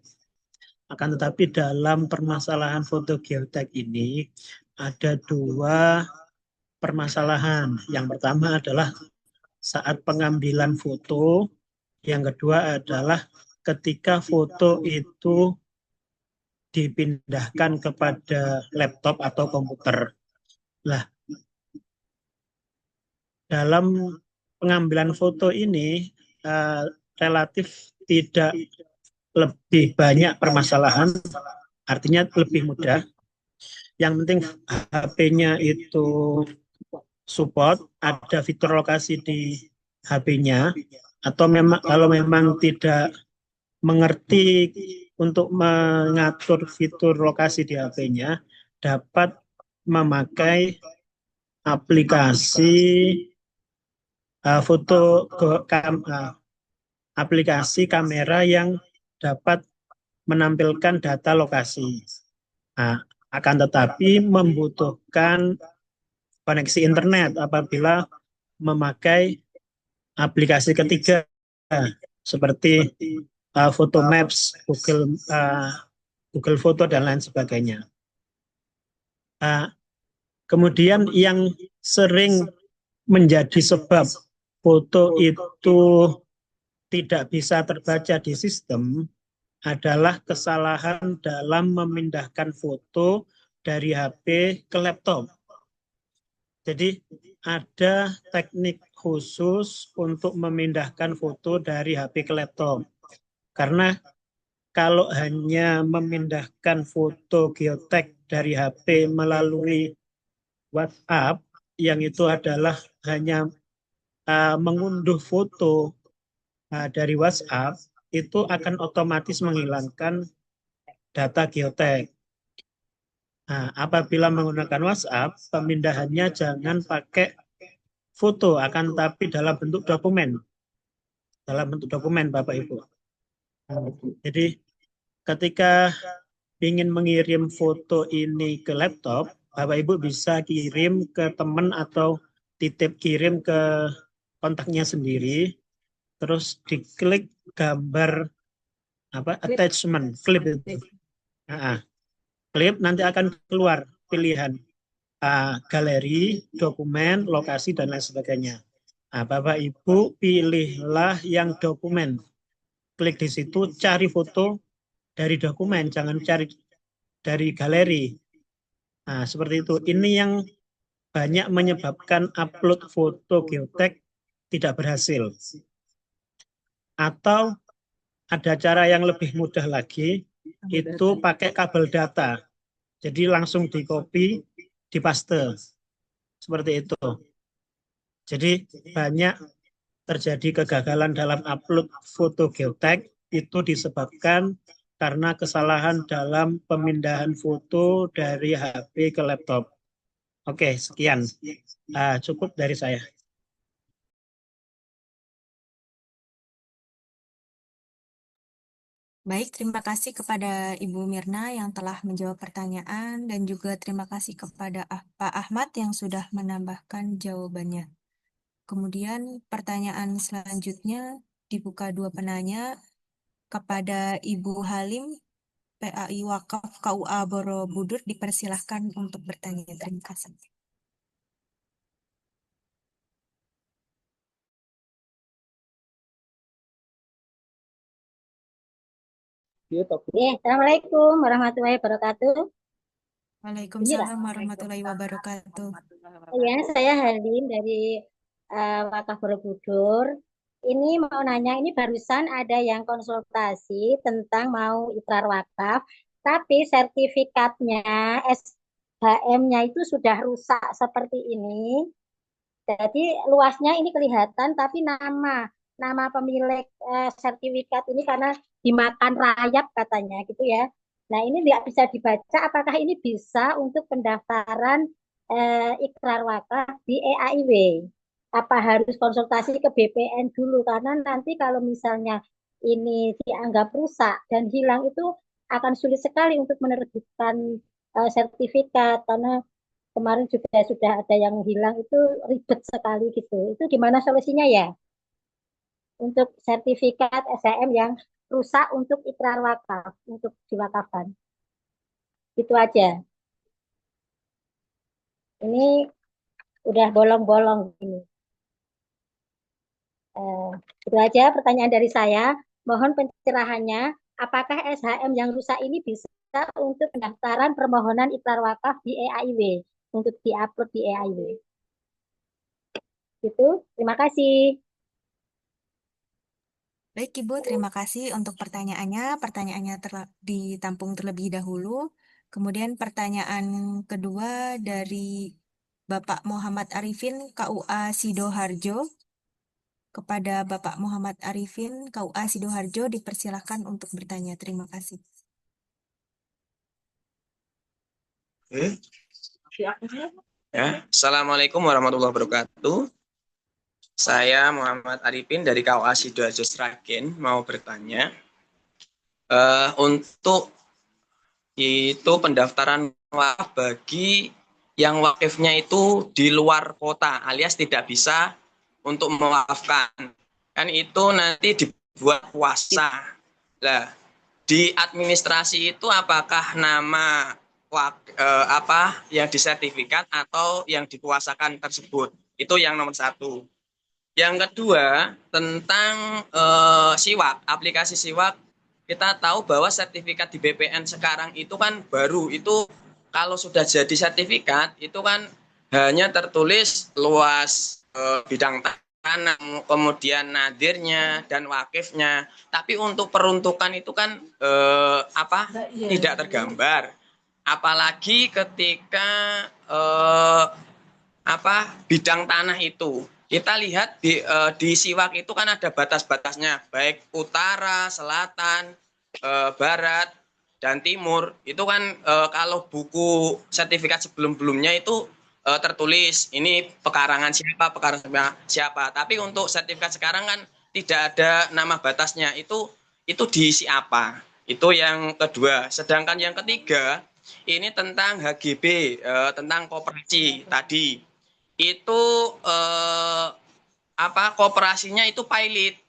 Akan tetapi dalam permasalahan foto geotek ini ada dua permasalahan. Yang pertama adalah saat pengambilan foto, yang kedua adalah ketika foto itu dipindahkan kepada laptop atau komputer. Nah, dalam pengambilan foto ini relatif tidak lebih banyak permasalahan, artinya lebih mudah. Yang penting HP-nya itu support, ada fitur lokasi di HP-nya, atau memang kalau memang tidak mengerti untuk mengatur fitur lokasi di HP-nya, dapat memakai aplikasi aplikasi kamera yang dapat menampilkan data lokasi. Nah, akan tetapi membutuhkan koneksi internet apabila memakai aplikasi ketiga seperti Photo Maps, Google Foto dan lain sebagainya. Kemudian yang sering menjadi sebab foto itu tidak bisa terbaca di sistem adalah kesalahan dalam memindahkan foto dari HP ke laptop. Jadi ada teknik khusus untuk memindahkan foto dari HP ke laptop. Karena kalau hanya memindahkan foto geotek dari HP melalui WhatsApp, yang itu adalah hanya mengunduh foto dari WhatsApp, itu akan otomatis menghilangkan data geotek. Nah, apabila menggunakan WhatsApp, pemindahannya jangan pakai foto, akan tapi dalam bentuk dokumen. Dalam bentuk dokumen, Bapak Ibu. Jadi, ketika ingin mengirim foto ini ke laptop, Bapak Ibu bisa kirim ke teman atau titip kirim ke kontaknya sendiri, terus diklik gambar attachment, klip itu. Klip nanti akan keluar pilihan galeri, dokumen, lokasi, dan lain sebagainya. Nah, Bapak Ibu pilihlah yang dokumen. Klik di situ, cari foto dari dokumen, jangan cari dari galeri. Nah, seperti itu. Ini yang banyak menyebabkan upload foto geotek tidak berhasil. Atau ada cara yang lebih mudah lagi, itu pakai kabel data. Jadi langsung di copy, dipaste. Seperti itu. Jadi banyak terjadi kegagalan dalam upload foto geotek, itu disebabkan karena kesalahan dalam pemindahan foto dari HP ke laptop. Oke, sekian. Cukup dari saya. Baik, terima kasih kepada Ibu Mirna yang telah menjawab pertanyaan dan juga terima kasih kepada Pak Ahmad yang sudah menambahkan jawabannya. Kemudian pertanyaan selanjutnya dibuka dua penanya kepada Ibu Halim, PAI Wakaf KUA Borobudur, dipersilahkan untuk bertanya. Terima kasih. Assalamualaikum warahmatullahi wabarakatuh. Waalaikumsalam warahmatullahi wabarakatuh. Ya, saya Halim dari Wakaf Borobudur. Ini mau nanya, ini barusan ada yang konsultasi tentang mau ikrar wakaf, tapi sertifikatnya SHM-nya itu sudah rusak seperti ini. Jadi luasnya ini kelihatan, tapi nama pemilik sertifikat ini karena dimakan rayap katanya gitu ya. Nah, ini tidak bisa dibaca. Apakah ini bisa untuk pendaftaran ikrar wakaf di EAIW? Apa harus konsultasi ke BPN dulu? Karena nanti kalau misalnya ini dianggap rusak dan hilang itu akan sulit sekali untuk menerbitkan sertifikat karena kemarin juga sudah ada yang hilang itu ribet sekali gitu. Itu gimana solusinya ya? Untuk sertifikat SHM yang rusak untuk ikrar wakaf, untuk diwakafkan. Itu aja. Ini udah bolong-bolong gini. Itu aja pertanyaan dari saya. Mohon pencerahannya, apakah SHM yang rusak ini bisa untuk pendaftaran permohonan ikrar wakaf di EAIW, untuk diupload di EAIW? Itu, terima kasih. Baik Ibu, terima kasih untuk pertanyaannya. Pertanyaannya ditampung terlebih dahulu. Kemudian pertanyaan kedua dari Bapak Muhammad Arifin, KUA Sidoarjo. Kepada Bapak Muhammad Arifin, KUA Sidoarjo, dipersilakan untuk bertanya. Terima kasih. Ya, Assalamualaikum warahmatullahi wabarakatuh. Saya Muhammad Arifin dari KUA Sidoarjo Sragen mau bertanya untuk itu pendaftaran wakaf bagi yang wakifnya itu di luar kota alias tidak bisa untuk mewakafkan. Kan itu nanti dibuat puasa. Lah, di administrasi itu apakah nama apa yang disertifikat atau yang dikuasakan tersebut? Itu yang nomor satu. Yang kedua, tentang siwak, aplikasi siwak, kita tahu bahwa sertifikat di BPN sekarang itu kan baru, itu kalau sudah jadi sertifikat, itu kan hanya tertulis luas bidang tanah, kemudian nadirnya dan wakifnya, tapi untuk peruntukan itu kan tidak tergambar, apalagi ketika bidang tanah itu. Kita lihat di siwak itu kan ada batas-batasnya, baik utara, selatan, barat, dan timur. Itu kan kalau buku sertifikat sebelum-belumnya itu tertulis ini pekarangan siapa. Tapi untuk sertifikat sekarang kan tidak ada nama batasnya. Itu diisi apa? Itu yang kedua. Sedangkan yang ketiga ini tentang HGB, tentang koperasi tadi. Itu kooperasinya itu pilot.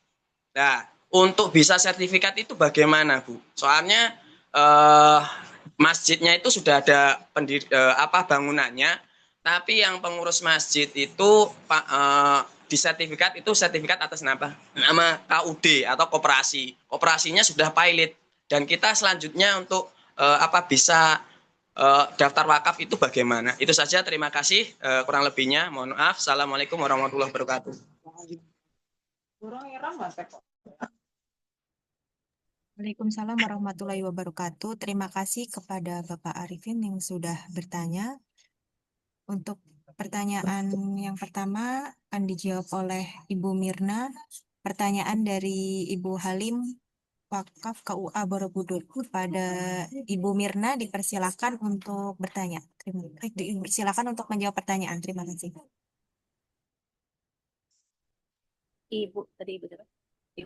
Nah, untuk bisa sertifikat itu bagaimana, Bu? Soalnya masjidnya itu sudah ada bangunannya, tapi yang pengurus masjid itu di sertifikat itu sertifikat atas nama KUD atau koperasi. Koperasinya sudah pilot dan kita selanjutnya untuk bisa daftar wakaf itu bagaimana? Itu saja, terima kasih. Kurang lebihnya, mohon maaf. Assalamualaikum warahmatullahi wabarakatuh. Waalaikumsalam warahmatullahi wabarakatuh. Terima kasih kepada Bapak Arifin yang sudah bertanya. Untuk pertanyaan yang pertama akan dijawab oleh Ibu Mirna. Pertanyaan dari Ibu Halim, Wakaf KUA Borobudur. Kepada Ibu Mirna dipersilakan untuk bertanya. Dipersilakan untuk menjawab pertanyaan. Terima kasih. Ibu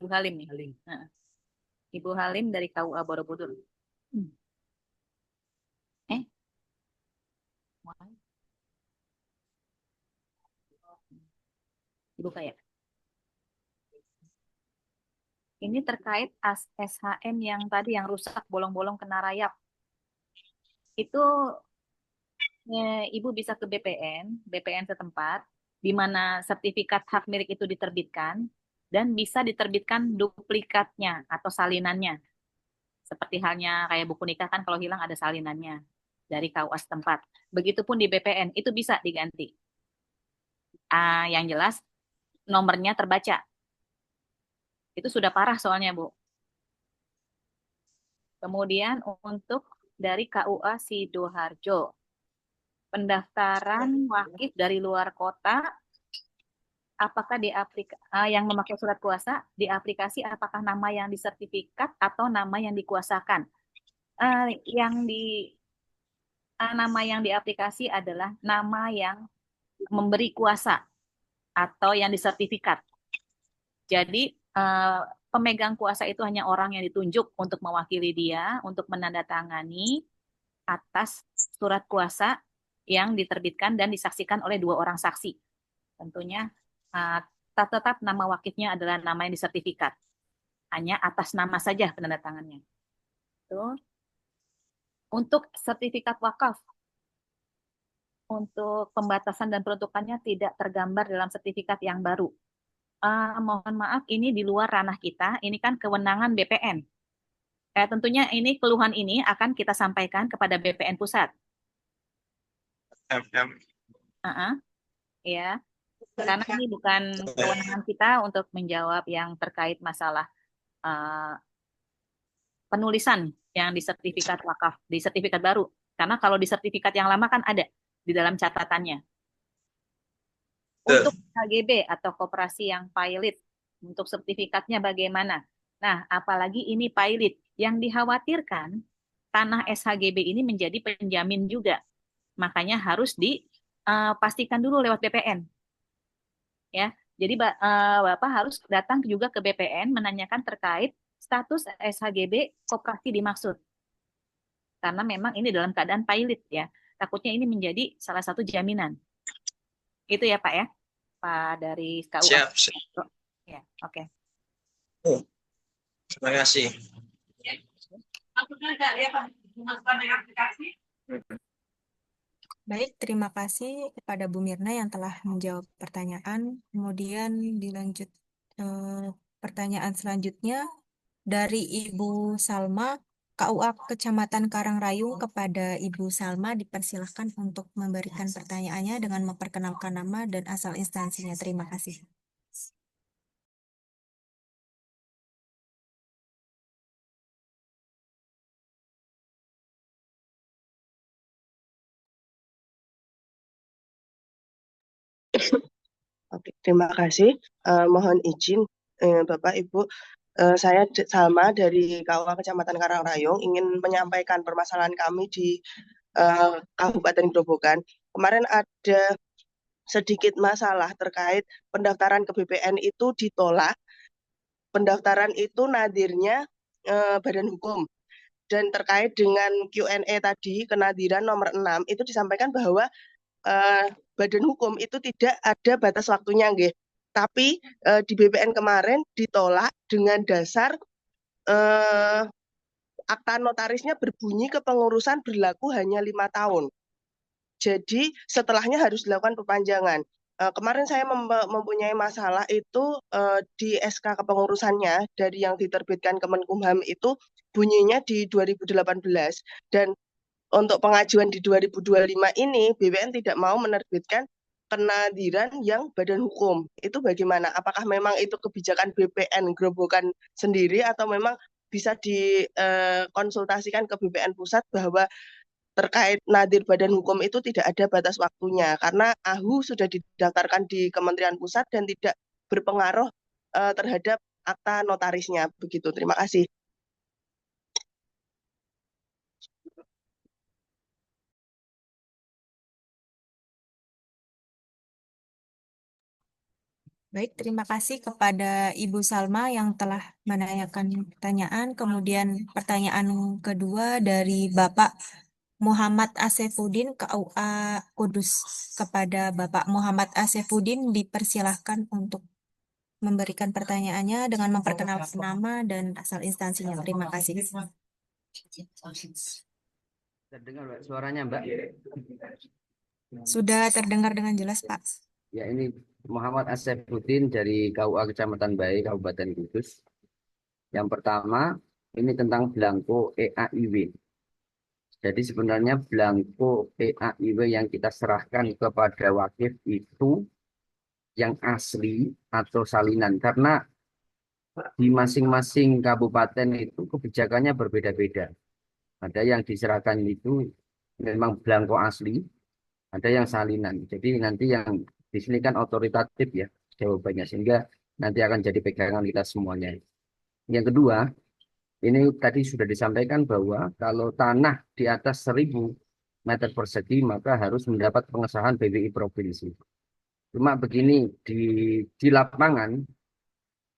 Halim nih. Ibu Halim dari KUA Borobudur. Ibu kayak. Ini terkait SHM yang tadi yang rusak bolong-bolong kena rayap. Itu Ibu bisa ke BPN setempat, di mana sertifikat hak milik itu diterbitkan, dan bisa diterbitkan duplikatnya atau salinannya. Seperti halnya kayak buku nikah kan kalau hilang ada salinannya dari KUA setempat. Begitupun di BPN, itu bisa diganti. Yang jelas nomornya terbaca. Itu sudah parah soalnya, Bu. Kemudian untuk dari KUA Sidoarjo, pendaftaran wakif dari luar kota, apakah yang memakai surat kuasa di aplikasi, apakah nama yang disertifikat atau nama yang dikuasakan? Nama yang di aplikasi adalah nama yang memberi kuasa atau yang disertifikat. Jadi pemegang kuasa itu hanya orang yang ditunjuk untuk mewakili dia, untuk menandatangani atas surat kuasa yang diterbitkan dan disaksikan oleh 2 orang saksi. Tentunya tetap nama wakifnya adalah nama yang disertifikat. Hanya atas nama saja penandatangannya. Tuh. Untuk sertifikat wakaf, untuk pembatasan dan peruntukannya tidak tergambar dalam sertifikat yang baru. Mohon maaf, ini di luar ranah kita, ini kan kewenangan BPN. Tentunya ini keluhan ini akan kita sampaikan kepada BPN pusat. Ya, karena ini bukan kewenangan kita untuk menjawab yang terkait masalah penulisan yang di sertifikat wakaf, di sertifikat baru. Karena kalau di sertifikat yang lama kan ada di dalam catatannya. Untuk HGB atau koperasi yang pilot, untuk sertifikatnya bagaimana? Nah, apalagi ini pilot, yang dikhawatirkan tanah SHGB ini menjadi penjamin juga. Makanya harus dipastikan dulu lewat BPN. Ya, jadi Bapak harus datang juga ke BPN menanyakan terkait status SHGB koperasi dimaksud. Karena memang ini dalam keadaan pilot ya. Takutnya ini menjadi salah satu jaminan. Itu ya Pak ya. Pak dari KUA. Siap. Ya, oke. Terima kasih. Baik, terima kasih kepada Bu Mirna yang telah menjawab pertanyaan. Kemudian dilanjut pertanyaan selanjutnya dari Ibu Salma, KUA Kecamatan Karangrayung. Kepada Ibu Salma dipersilahkan untuk memberikan pertanyaannya dengan memperkenalkan nama dan asal instansinya. Terima kasih. Oke, terima kasih. Mohon izin, Bapak Ibu, saya Salma dari KUA Kecamatan Karangrayung ingin menyampaikan permasalahan kami di Kabupaten Grobogan. Kemarin ada sedikit masalah terkait pendaftaran ke BPN itu ditolak. Pendaftaran itu nadirnya Badan Hukum. Dan terkait dengan Q&A tadi, kenadiran nomor 6, itu disampaikan bahwa Badan Hukum itu tidak ada batas waktunya, nggih. Tapi di BPN kemarin ditolak dengan dasar akta notarisnya berbunyi kepengurusan berlaku hanya 5 tahun. Jadi setelahnya harus dilakukan perpanjangan. Kemarin saya mempunyai masalah itu di SK kepengurusannya dari yang diterbitkan Kemenkumham itu bunyinya di 2018 dan untuk pengajuan di 2025 ini BPN tidak mau menerbitkan kenadiran yang Badan Hukum. Itu bagaimana? Apakah memang itu kebijakan BPN Grobogan sendiri atau memang bisa dikonsultasikan ke BPN pusat bahwa terkait nadir Badan Hukum itu tidak ada batas waktunya karena AHU sudah didaftarkan di Kementerian Pusat dan tidak berpengaruh terhadap akta notarisnya. Begitu. Terima kasih. Baik, terima kasih kepada Ibu Salma yang telah menanyakan pertanyaan. Kemudian pertanyaan kedua dari Bapak Muhammad Asefuddin, KUA Kudus. Kepada Bapak Muhammad Asefuddin dipersilahkan untuk memberikan pertanyaannya dengan memperkenalkan nama dan asal instansinya. Terima kasih. Terdengar Mbak, suaranya Mbak? Sudah terdengar dengan jelas, Pak. Ya, ini Muhammad Asefuddin dari KUA Kecamatan Bayi, Kabupaten Kudus. Yang pertama, ini tentang belangko EAIW. Jadi sebenarnya belangko EAIW yang kita serahkan kepada wakif itu yang asli atau salinan. Karena di masing-masing kabupaten itu kebijakannya berbeda-beda. Ada yang diserahkan itu memang belangko asli, ada yang salinan. Jadi nanti yang di sini kan otoritatif ya jawabannya, sehingga nanti akan jadi pegangan kita semuanya. Yang kedua, ini tadi sudah disampaikan bahwa kalau tanah di atas 1000 meter persegi maka harus mendapat pengesahan BWI provinsi. Cuma begini, di lapangan,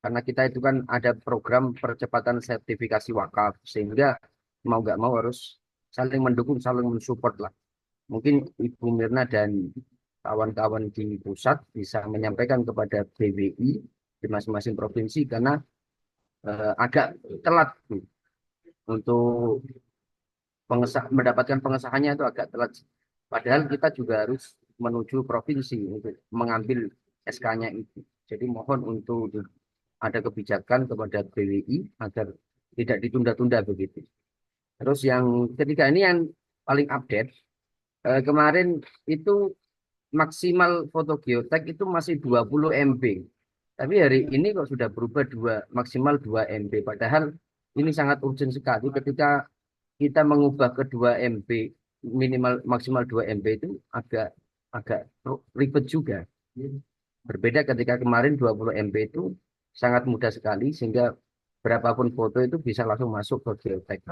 karena kita itu kan ada program percepatan sertifikasi wakaf, sehingga mau nggak mau harus saling mendukung, saling mensupport lah. Mungkin Ibu Mirna dan kawan-kawan di pusat bisa menyampaikan kepada BWI di masing-masing provinsi karena agak telat untuk mendapatkan pengesahannya, itu agak telat. Padahal kita juga harus menuju provinsi untuk mengambil SK-nya itu. Jadi mohon untuk ada kebijakan kepada BWI agar tidak ditunda-tunda begitu. Terus yang ketiga ini yang paling update. Kemarin itu maksimal foto geotek itu masih 20 MB. Tapi hari ini kok sudah berubah maksimal 2 MB. Padahal ini sangat urgent sekali ketika kita mengubah ke 2 MB minimal maksimal 2 MB itu agak agak ribet juga. Berbeda ketika kemarin 20 MB itu sangat mudah sekali sehingga berapapun foto itu bisa langsung masuk ke geotek.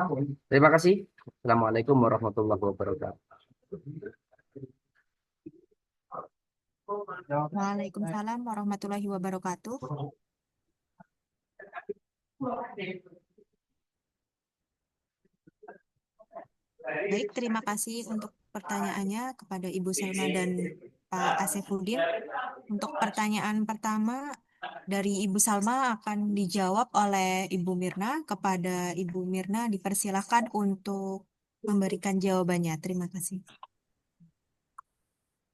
Terima kasih. Assalamualaikum warahmatullahi wabarakatuh. Waalaikumsalam warahmatullahi wabarakatuh. Baik, terima kasih untuk pertanyaannya kepada Ibu Selma dan Pak Asefudin. Untuk pertanyaan pertama dari Ibu Salma akan dijawab oleh Ibu Mirna. Kepada Ibu Mirna dipersilakan untuk memberikan jawabannya. Terima kasih.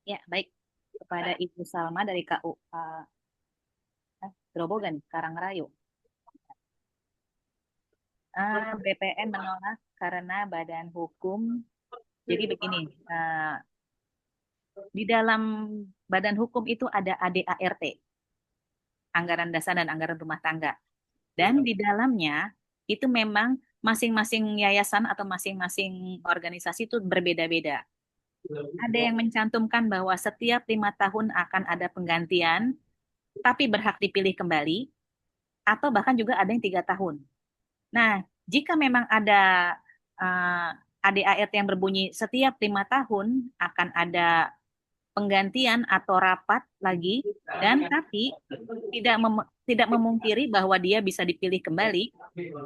Ya, baik. Kepada Ibu Salma dari KU Grobogan, Karangrayu. BPN menolak karena badan hukum. Jadi begini, di dalam badan hukum itu ada ADART, anggaran dasar dan anggaran rumah tangga. Dan di dalamnya itu memang masing-masing yayasan atau masing-masing organisasi itu berbeda-beda. Ada yang mencantumkan bahwa setiap 5 tahun akan ada penggantian, tapi berhak dipilih kembali, atau bahkan juga ada yang 3 tahun. Nah, jika memang ada ADART yang berbunyi setiap 5 tahun akan ada penggantian atau rapat lagi, dan tapi tidak memungkiri bahwa dia bisa dipilih kembali,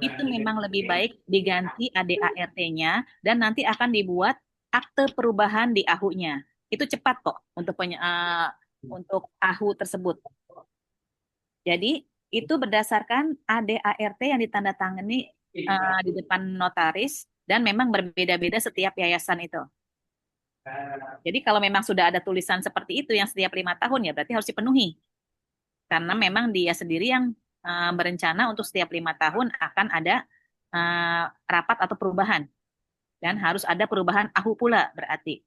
itu memang lebih baik diganti ADART-nya dan nanti akan dibuat akte perubahan di AHU-nya. Itu cepat kok untuk AHU tersebut. Jadi itu berdasarkan ADART yang ditandatangani di depan notaris dan memang berbeda-beda setiap yayasan itu. Jadi kalau memang sudah ada tulisan seperti itu yang setiap 5 tahun ya berarti harus dipenuhi. Karena memang dia sendiri yang berencana untuk setiap 5 tahun akan ada rapat atau perubahan. Dan harus ada perubahan AHU pula berarti.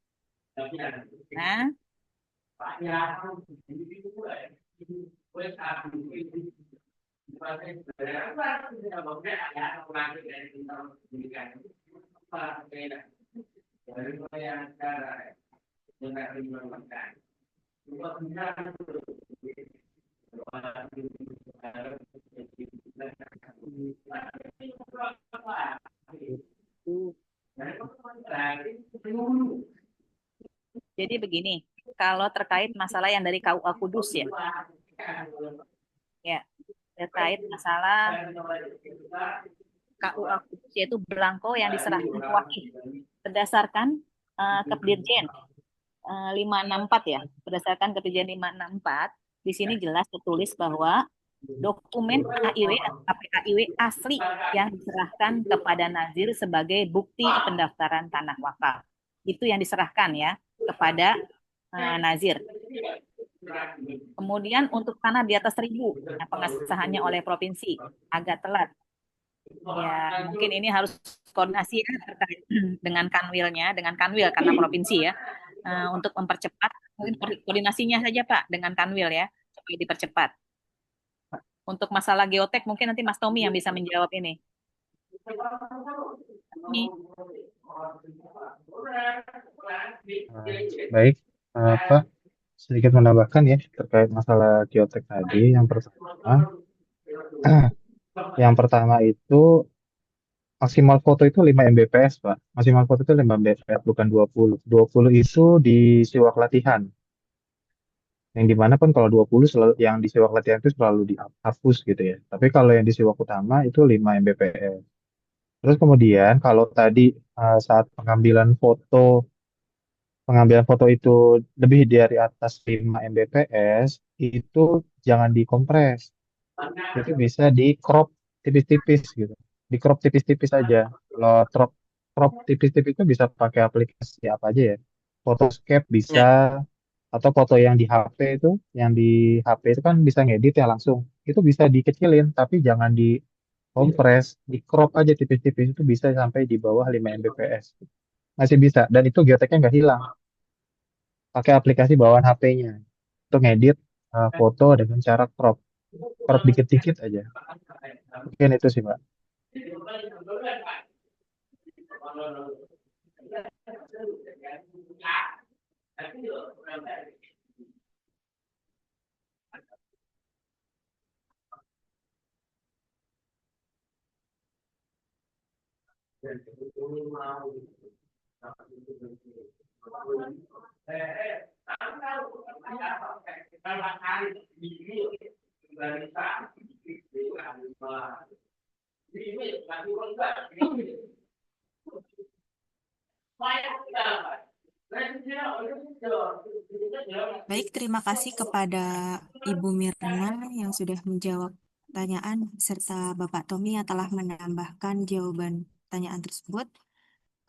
Nah, jadi begini, kalau terkait masalah yang dari KUA Kudus ya. Ya, terkait masalah KUA Kudus yaitu belangko yang diserahkan ke wakil berdasarkan Kepdirjen 564 ya. Berdasarkan Kepdirjen 564, di sini jelas tertulis bahwa dokumen AIW atau KPAIW asli yang diserahkan kepada Nazir sebagai bukti pendaftaran tanah wakaf. Itu yang diserahkan ya kepada Nazir. Kemudian untuk tanah di atas 1.000 yang pengesahannya oleh provinsi agak telat. Ya, mungkin ini harus koordinasi ya, terkait dengan kanwilnya, dengan kanwil karena provinsi ya, untuk mempercepat. Mungkin koordinasinya saja Pak dengan kanwil ya, supaya dipercepat. Untuk masalah geotek mungkin nanti Mas Tommy yang bisa menjawab ini. Baik, Pak, sedikit menambahkan ya terkait masalah geotek tadi. Yang pertama itu maksimal foto itu 5 Mbps, Pak. Maksimal foto itu 5 Mbps, bukan 20. 20 itu di siwak latihan. Yang dimana pun kalau 20 selalu, yang di siwak latihan itu selalu dihapus gitu ya. Tapi kalau yang di siwak utama itu 5 Mbps. Terus kemudian kalau tadi saat pengambilan foto itu lebih dari atas 5 Mbps, itu jangan dikompres. Itu bisa di crop tipis-tipis gitu. Di crop tipis-tipis aja. Kalau crop tipis-tipis itu bisa pakai aplikasi apa aja ya. Photoscape bisa, atau foto yang di HP itu, kan bisa ngedit ya langsung. Itu bisa dikecilin, tapi jangan di kompres, di crop aja tipis-tipis, itu bisa sampai di bawah 5 Mbps. Masih bisa, dan itu geoteknya nggak hilang. Pakai aplikasi bawaan HP-nya untuk ngedit foto dengan cara crop dikit-dikit aja. Mungkin itu sih, Mbak. Baik, terima kasih kepada Ibu Mirna yang sudah menjawab pertanyaan serta Bapak Tommy yang telah menambahkan jawaban pertanyaan tersebut.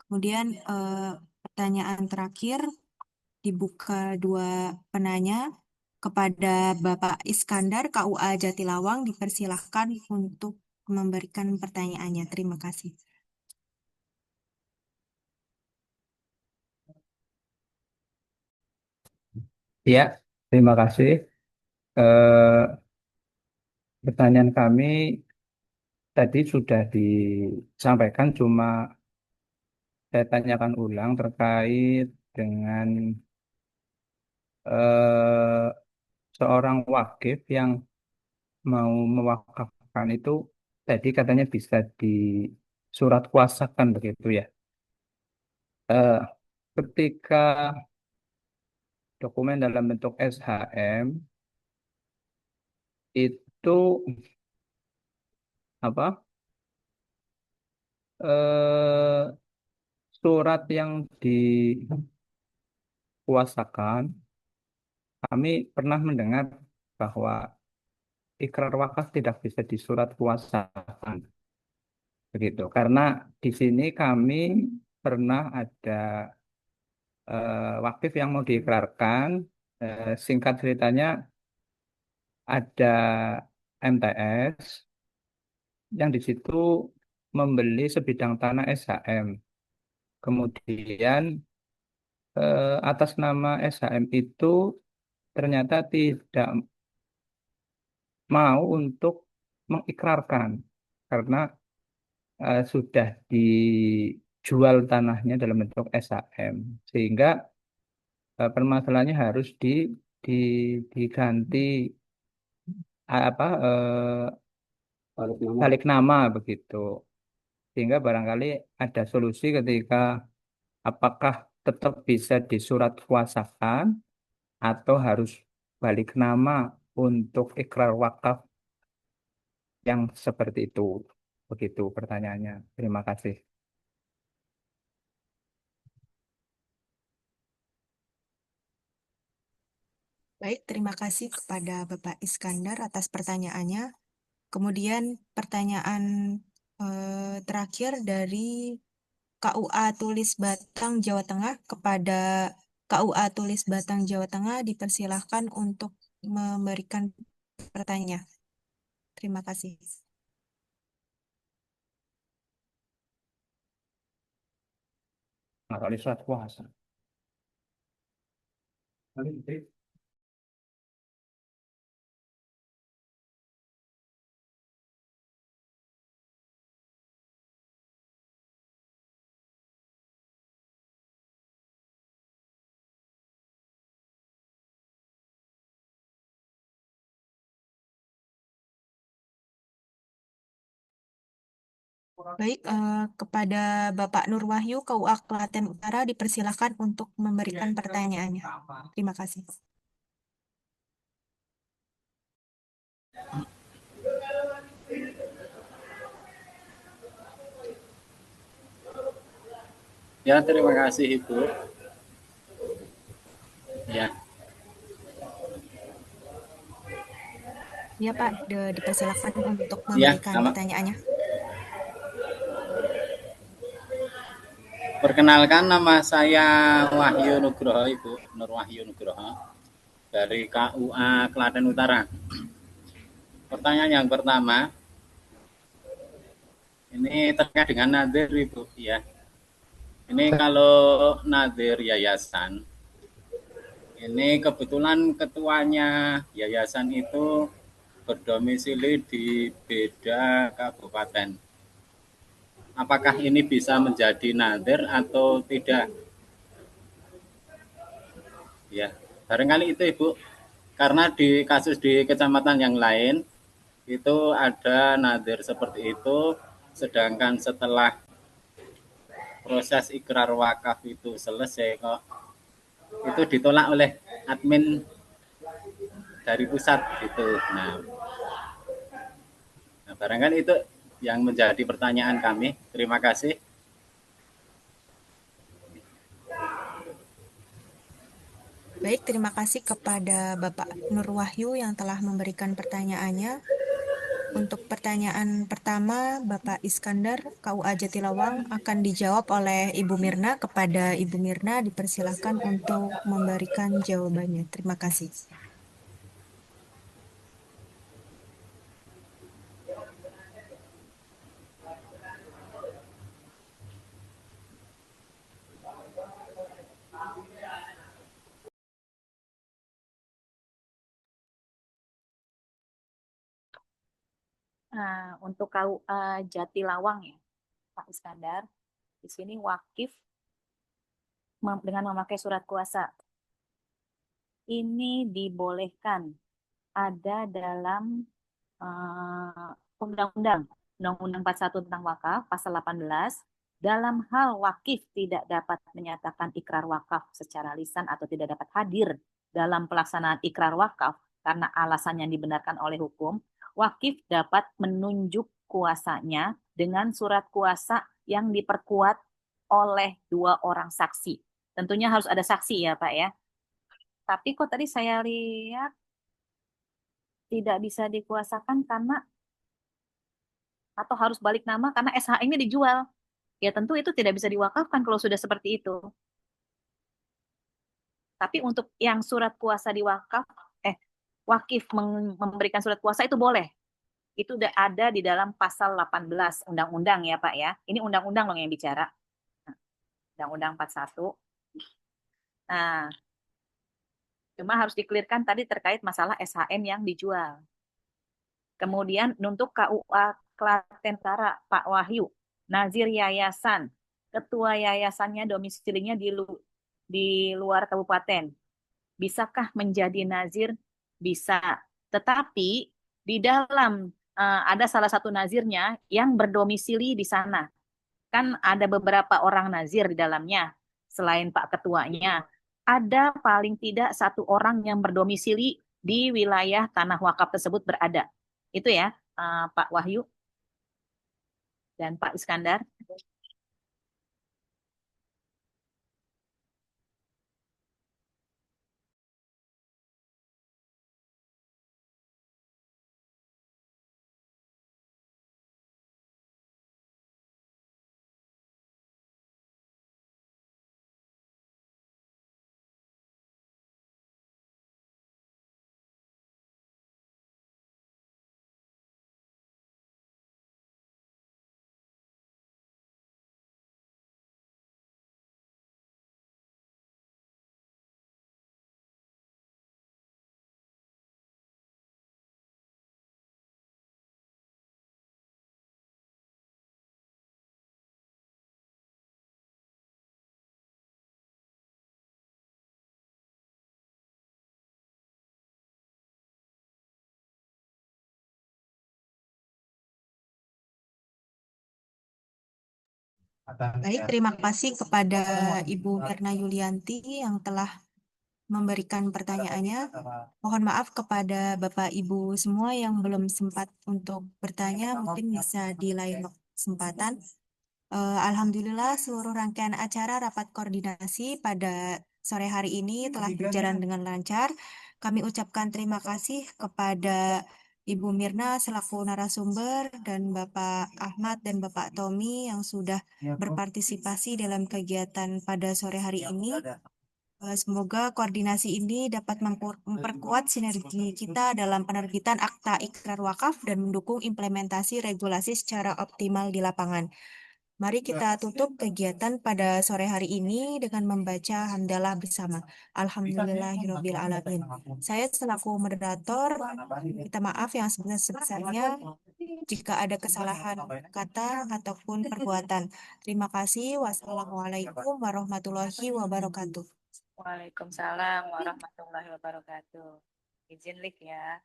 Kemudian pertanyaan terakhir dibuka dua penanya kepada Bapak Iskandar KUA Jatilawang, dipersilahkan untuk memberikan pertanyaannya. Terima kasih. Ya, terima kasih. Eh, Pertanyaan kami tadi sudah disampaikan, cuma saya tanyakan ulang terkait dengan eh, seorang wakif yang mau mewakafkan itu, tadi katanya bisa di surat kuasakan begitu ya. Eh, Ketika dokumen dalam bentuk SHM itu apa? Surat yang dikuasakan, kami pernah mendengar bahwa ikrar wakaf tidak bisa disurat kuasakan begitu, karena di sini kami pernah ada wakif yang mau diikrarkan. Singkat ceritanya, ada MTS yang di situ membeli sebidang tanah SHM, kemudian atas nama SHM itu ternyata tidak mau untuk mengikrarkan karena sudah dijual tanahnya dalam bentuk SHM, sehingga permasalahannya harus diganti apa balik nama begitu, sehingga barangkali ada solusi ketika apakah tetap bisa disurat kuasakan atau harus balik nama untuk ikrar wakaf yang seperti itu. Begitu pertanyaannya. Terima kasih. Baik, terima kasih kepada Bapak Iskandar atas pertanyaannya. Kemudian pertanyaan terakhir dari KUA Tulis Batang, Jawa Tengah, kepada KUA Tulis Batang, Jawa Tengah, dipersilahkan untuk memberikan pertanyaan. Terima kasih. Nggak surat kuasa. Baik, kepada Bapak Nur Wahyu, KUA Klaten Utara, dipersilahkan untuk memberikan pertanyaannya. Terima kasih. Ya, terima kasih Ibu. Ya. Ya Pak, dipersilahkan untuk memberikan pertanyaannya. Perkenalkan, nama saya Wahyu Nugroho, Ibu, Nur Wahyu Nugroho, dari KUA Klaten Utara. Pertanyaan yang pertama, ini terkait dengan nadir, Ibu, ya. Ini kalau nadir yayasan, ini kebetulan ketuanya yayasan itu berdomisili di beda kabupaten. Apakah ini bisa menjadi nadir atau tidak? Ya, barangkali itu Ibu. Karena di kasus di kecamatan yang lain itu ada nadir seperti itu, sedangkan setelah proses ikrar wakaf itu selesai kok itu ditolak oleh admin dari pusat gitu. Nah, barangkali itu yang menjadi pertanyaan kami. Terima kasih. Baik, terima kasih kepada Bapak Nur Wahyu yang telah memberikan pertanyaannya. Untuk pertanyaan pertama, Bapak Iskandar, KUA Jatilawang akan dijawab oleh Ibu Mirna. Kepada Ibu Mirna dipersilakan untuk memberikan jawabannya. Terima kasih. Nah, untuk KUA Jatilawang ya, Pak Iskandar, di sini wakif dengan memakai surat kuasa ini dibolehkan ada dalam undang-undang 41 tentang wakaf pasal 18 dalam hal wakif tidak dapat menyatakan ikrar wakaf secara lisan atau tidak dapat hadir dalam pelaksanaan ikrar wakaf karena alasan yang dibenarkan oleh hukum, wakif dapat menunjuk kuasanya dengan surat kuasa yang diperkuat oleh 2 orang saksi. Tentunya harus ada saksi ya Pak ya. Tapi kok tadi saya lihat tidak bisa dikuasakan karena atau harus balik nama karena SH ini dijual. Ya tentu itu tidak bisa diwakafkan kalau sudah seperti itu. Tapi untuk yang surat kuasa diwakaf, wakif memberikan surat kuasa itu boleh. Itu udah ada di dalam pasal 18 undang-undang ya Pak ya. Ini undang-undang loh yang bicara. Undang-undang 41. Nah, cuma harus dikelirkan tadi terkait masalah SHM yang dijual. Kemudian untuk KUA Klaten Utara, Pak Wahyu, Nazir Yayasan, ketua yayasannya domisilinya di luar kabupaten. Bisakah menjadi nazir? Bisa. Tetapi di dalam ada salah satu nazirnya yang berdomisili di sana. Kan ada beberapa orang nazir di dalamnya, selain Pak Ketuanya. Ada paling tidak 1 orang yang berdomisili di wilayah tanah wakaf tersebut berada. Itu ya, Pak Wahyu dan Pak Iskandar. Baik, terima kasih kepada Ibu Mirna Yulianti yang telah memberikan pertanyaannya. Mohon maaf kepada Bapak Ibu semua yang belum sempat untuk bertanya, mungkin bisa di lain kesempatan. Alhamdulillah seluruh rangkaian acara rapat koordinasi pada sore hari ini telah berjalan dengan lancar. Kami ucapkan terima kasih kepada Ibu Mirna selaku narasumber dan Bapak Ahmad dan Bapak Tommy yang sudah berpartisipasi dalam kegiatan pada sore hari ini. Semoga koordinasi ini dapat memperkuat sinergi kita dalam penerbitan akta ikrar wakaf dan mendukung implementasi regulasi secara optimal di lapangan. Mari kita tutup kegiatan pada sore hari ini dengan membaca hamdalah bersama. Alhamdulillahirabbil alamin. Saya selaku moderator minta maaf yang sebesar-besarnya jika ada kesalahan kata ataupun perbuatan. Terima kasih. Wassalamualaikum warahmatullahi wabarakatuh. Waalaikumsalam warahmatullahi wabarakatuh. Izin Lik ya.